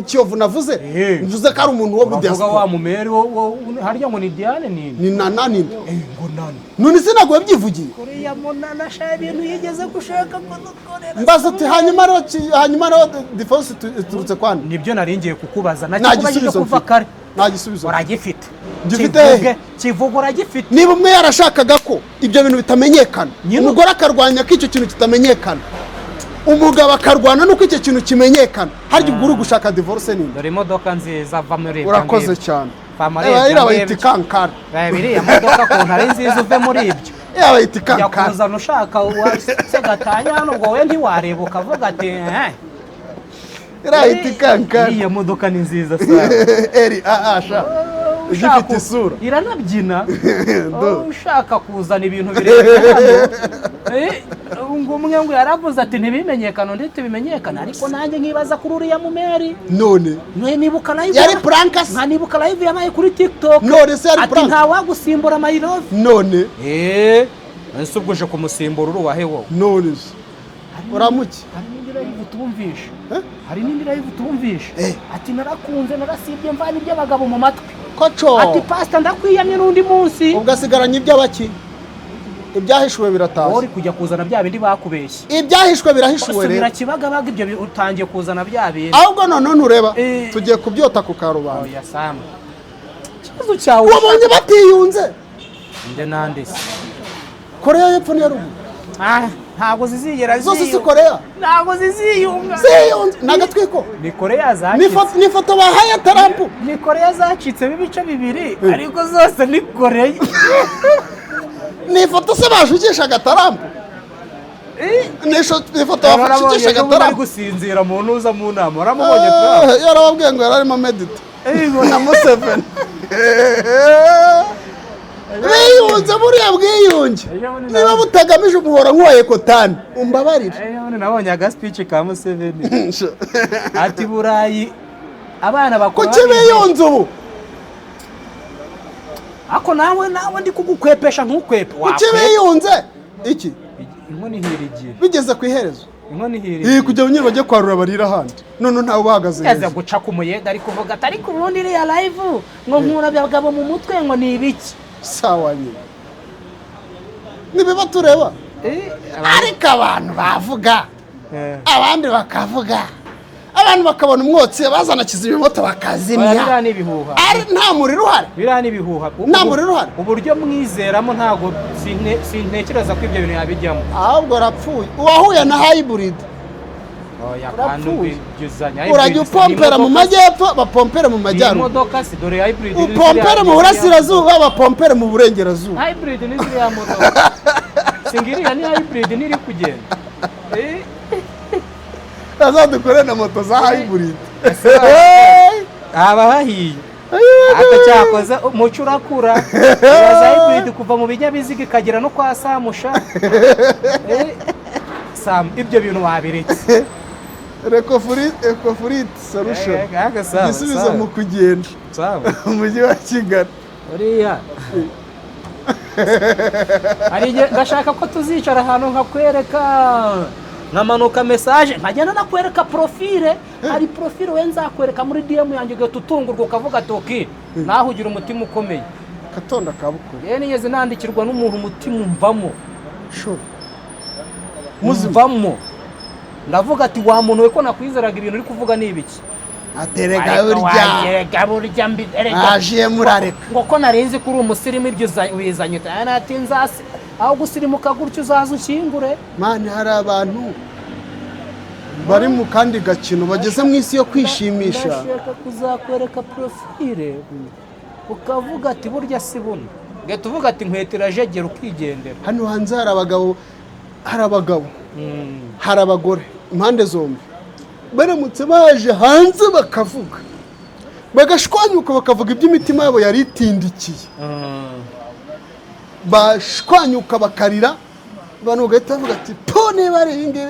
Kiyovu navuze, mvuze ko ari umuntu wo muri diaspora. Wa mumeri wo harya ngo ni Diane ni nani ngo nani none se ntabwo yabyivugiye. Korea monana sha ibintu yigeze gushaka ko dukorera. Mbaza ati hanyuma rero divorce turutse kwani? Nibyo naringiye kukubaza, nakikubaje kuva kare. Nta gisubizo uragifite. Gifite kivugo uragifite. Niba umwe yarashakaga ko ibyo bintu bitamenyekana, umugore akarwanya ko icyo kintu kitamenyekana, umugabo akarwana nuko icyo kintu kimenyekana, harya ubwo uri gushaka divorce nini? Dore imodoka nziza ava muri urakoze cyane. Bayita kankara. Biriya modoka ko ntari nziza uve muri ibyo. Bayita kankara. Yakuzana ushaka wase gatanya hano ngo we ntiwareba ukavuga ati Iriya modoka ni nziza sana. Asha igifite isura iranabyina ushaka kuzana ibintu birebire hano ngo umwe ngo yaravuze ati ntibimenyekana ndetse bimenyekana ariko nanjye nkibaza kuri uriya mumeri none nibuka live yari prankas nibuka live yabaye kuri TikTok none se yari ati prank nta wagusimbura my love none ese ubwo uje kumusimbura uruwahe wowe none uramuki hari n'indi live tumvisha hari n'indi live tumvisha ati narakunze narasibye mvana iby'abagabo mu matwi koco ati pastor ndakwiyamye n'undi munsi ubwasigaranye iby'abaki ibyahishuwe birataza uri kujya kuzana bya bindi bakubeshye ibyahishwe birahishuwe rero kibagabaga ibyo utangiye kuzana bya bindi ahubwo none ntureba tugiye kubyota ku karubanda oya sam kibazo cyawe wabonye batiyunze nde nande se Korea y'Epfo ni ruguru ntago zizigera zose si Korea ntago ziziyunga nagatwiko ni Korea zacitse ni foto bahaye Trump ni Korea zacitsemo ibice bibiri ariko zose ni Korea ni foto se bashukishaga Trump ni foto bashukishaga Trump ari gusinzira mu ntuza mu nama waramubonye Trump yarababwiye ngo yararimo medita na Museveni biyunze buriya bwiyunge niba butagamije umuhora nk'uwaye kotani umbabarire nabonye agaspici ka Museveni ati burayi abana bakora kuki biyunze ubu ako nawe ndi kugukwepesha ntukwepe kuki biyunze iki inkono ihirigiye bigeze ku iherezo inkono ihirigiye kugira ngo nyine bajye kwarura barira ahandi none ntawe bahagaze neza guca ku muyenda ari kuvuga atari ku bundi iriya live ngo nkura byagabo mu mutwe ngo ni ibiki sawa nyine nibiba tureba ariko abantu bavuga abandi bakavuga abantu bakabona umwotsi bazana kizimyamoto bakazimya biriya ni ibihuha nta muriro uhari biriya ni ibihuha nta muriro uhari uburyo mwizeramo ntago sintekereza ko ibyo bintu yabijyamo ahubwo arapfuye uwahuye na hybrid urajya upompera mu majyepfo bapompere mu majyaruguru imodoka si dore hybrid upompere mu burasirazuba bapompere mu burengerazuba hybrid ni ziriya modoka singiriya ni hybrid niri kugenda azadukore na moto za hybrid aba hahiye atacyakoze umuco urakura za hybrid kuva mu binyabiziga ikagera no kwa Samusha Sam ibyo bintu wabiretse Ecofurit solution igisubizo mu kugenda umujyi wa Kigali uriya ndashaka ko tuzicara ahantu nkakwereka nkamanuka message nkagenda nakwereka profile hari profile we nzakwereka muri DM yanjye gatutungurwa ukavuga ati okay naho ugira umutima ukomeye katonda kabukuru nigeze nandikirwa n'umuntu umutima umvamo sure muzivamo ndavuga ati wa muntu we ko nakwizeraga ibintu uri kuvuga ni ibiki aterega burya aje murareka ngo ko narenze kuri umusirimu ibyo wizanye ati nzasi aho gusirimuka gutyo uzaza ukingure mani hari abantu bari mu kandi gakino bageze mu isi yo kwishimisha ndashaka kuzakwereka profile ukavuga ati burya si buno ngahita uvuga ati nkweto irajegera ukigendera hano hanze hari abagabo hari abagore impande zombi baramutse baje hanze bakavuga bagashwanyuka bakavuga iby'imitima yabo yari itindikiye bashwanyuka bakarira abantu bagahita bavuga ati pone barenge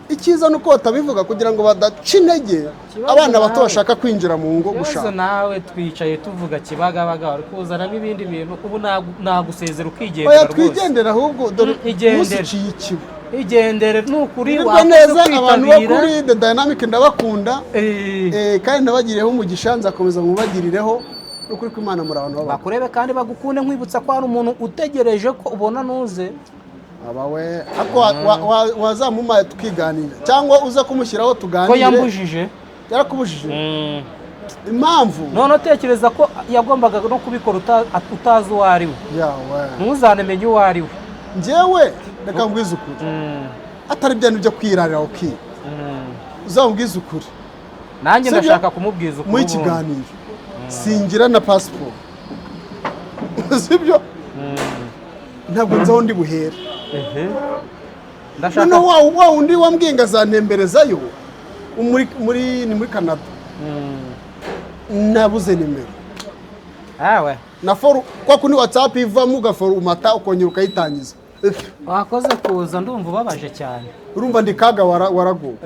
icyiza nuko batabivuga kugira ngo badaca intege abana bato bashaka kwinjira mu ngo gushaka nawe twicaye tuvuga kibagabaga ari kuzana n'ibindi bintu ubu nagusezera ukigendera rwose twigendera ahubwo dore musiciye ikibo igendere nukuri neza abantu bo kuri The Dynamic ndabakunda kandi nabagireho umugisha nzakomeza mubagirireho nukuri ko Imana muri abantu bakurebe kandi bagukunde nkwibutsa ko hari umuntu utegereje ko ubona nuze abawe ako wazamuma tukiganira cyangwa uza kumushyiraho tuganire ko yambujije yarakubujije impamvu none utekereza ko yagombaga no kubikora utazi uwo ari we ntuzanemenye uwo ari we njyewe reka mbwize ukuri atari ibyantu byo kwirarira uki uzambwize ukuri nanjye ndashaka kumubwiza ukuri mu kiganiro singira na passport sibyo ntabwo nzaho ndi buhera ndashaka no wa undi wambwinga zantemberezayo ni muri Canada nabuze nimero awe na foru kwa kundi WhatsApp ivamo ugaforumata ukongera ukayitangiza wakoze kuza ndumva ubabaje cyane urumva ndikaga waraguwe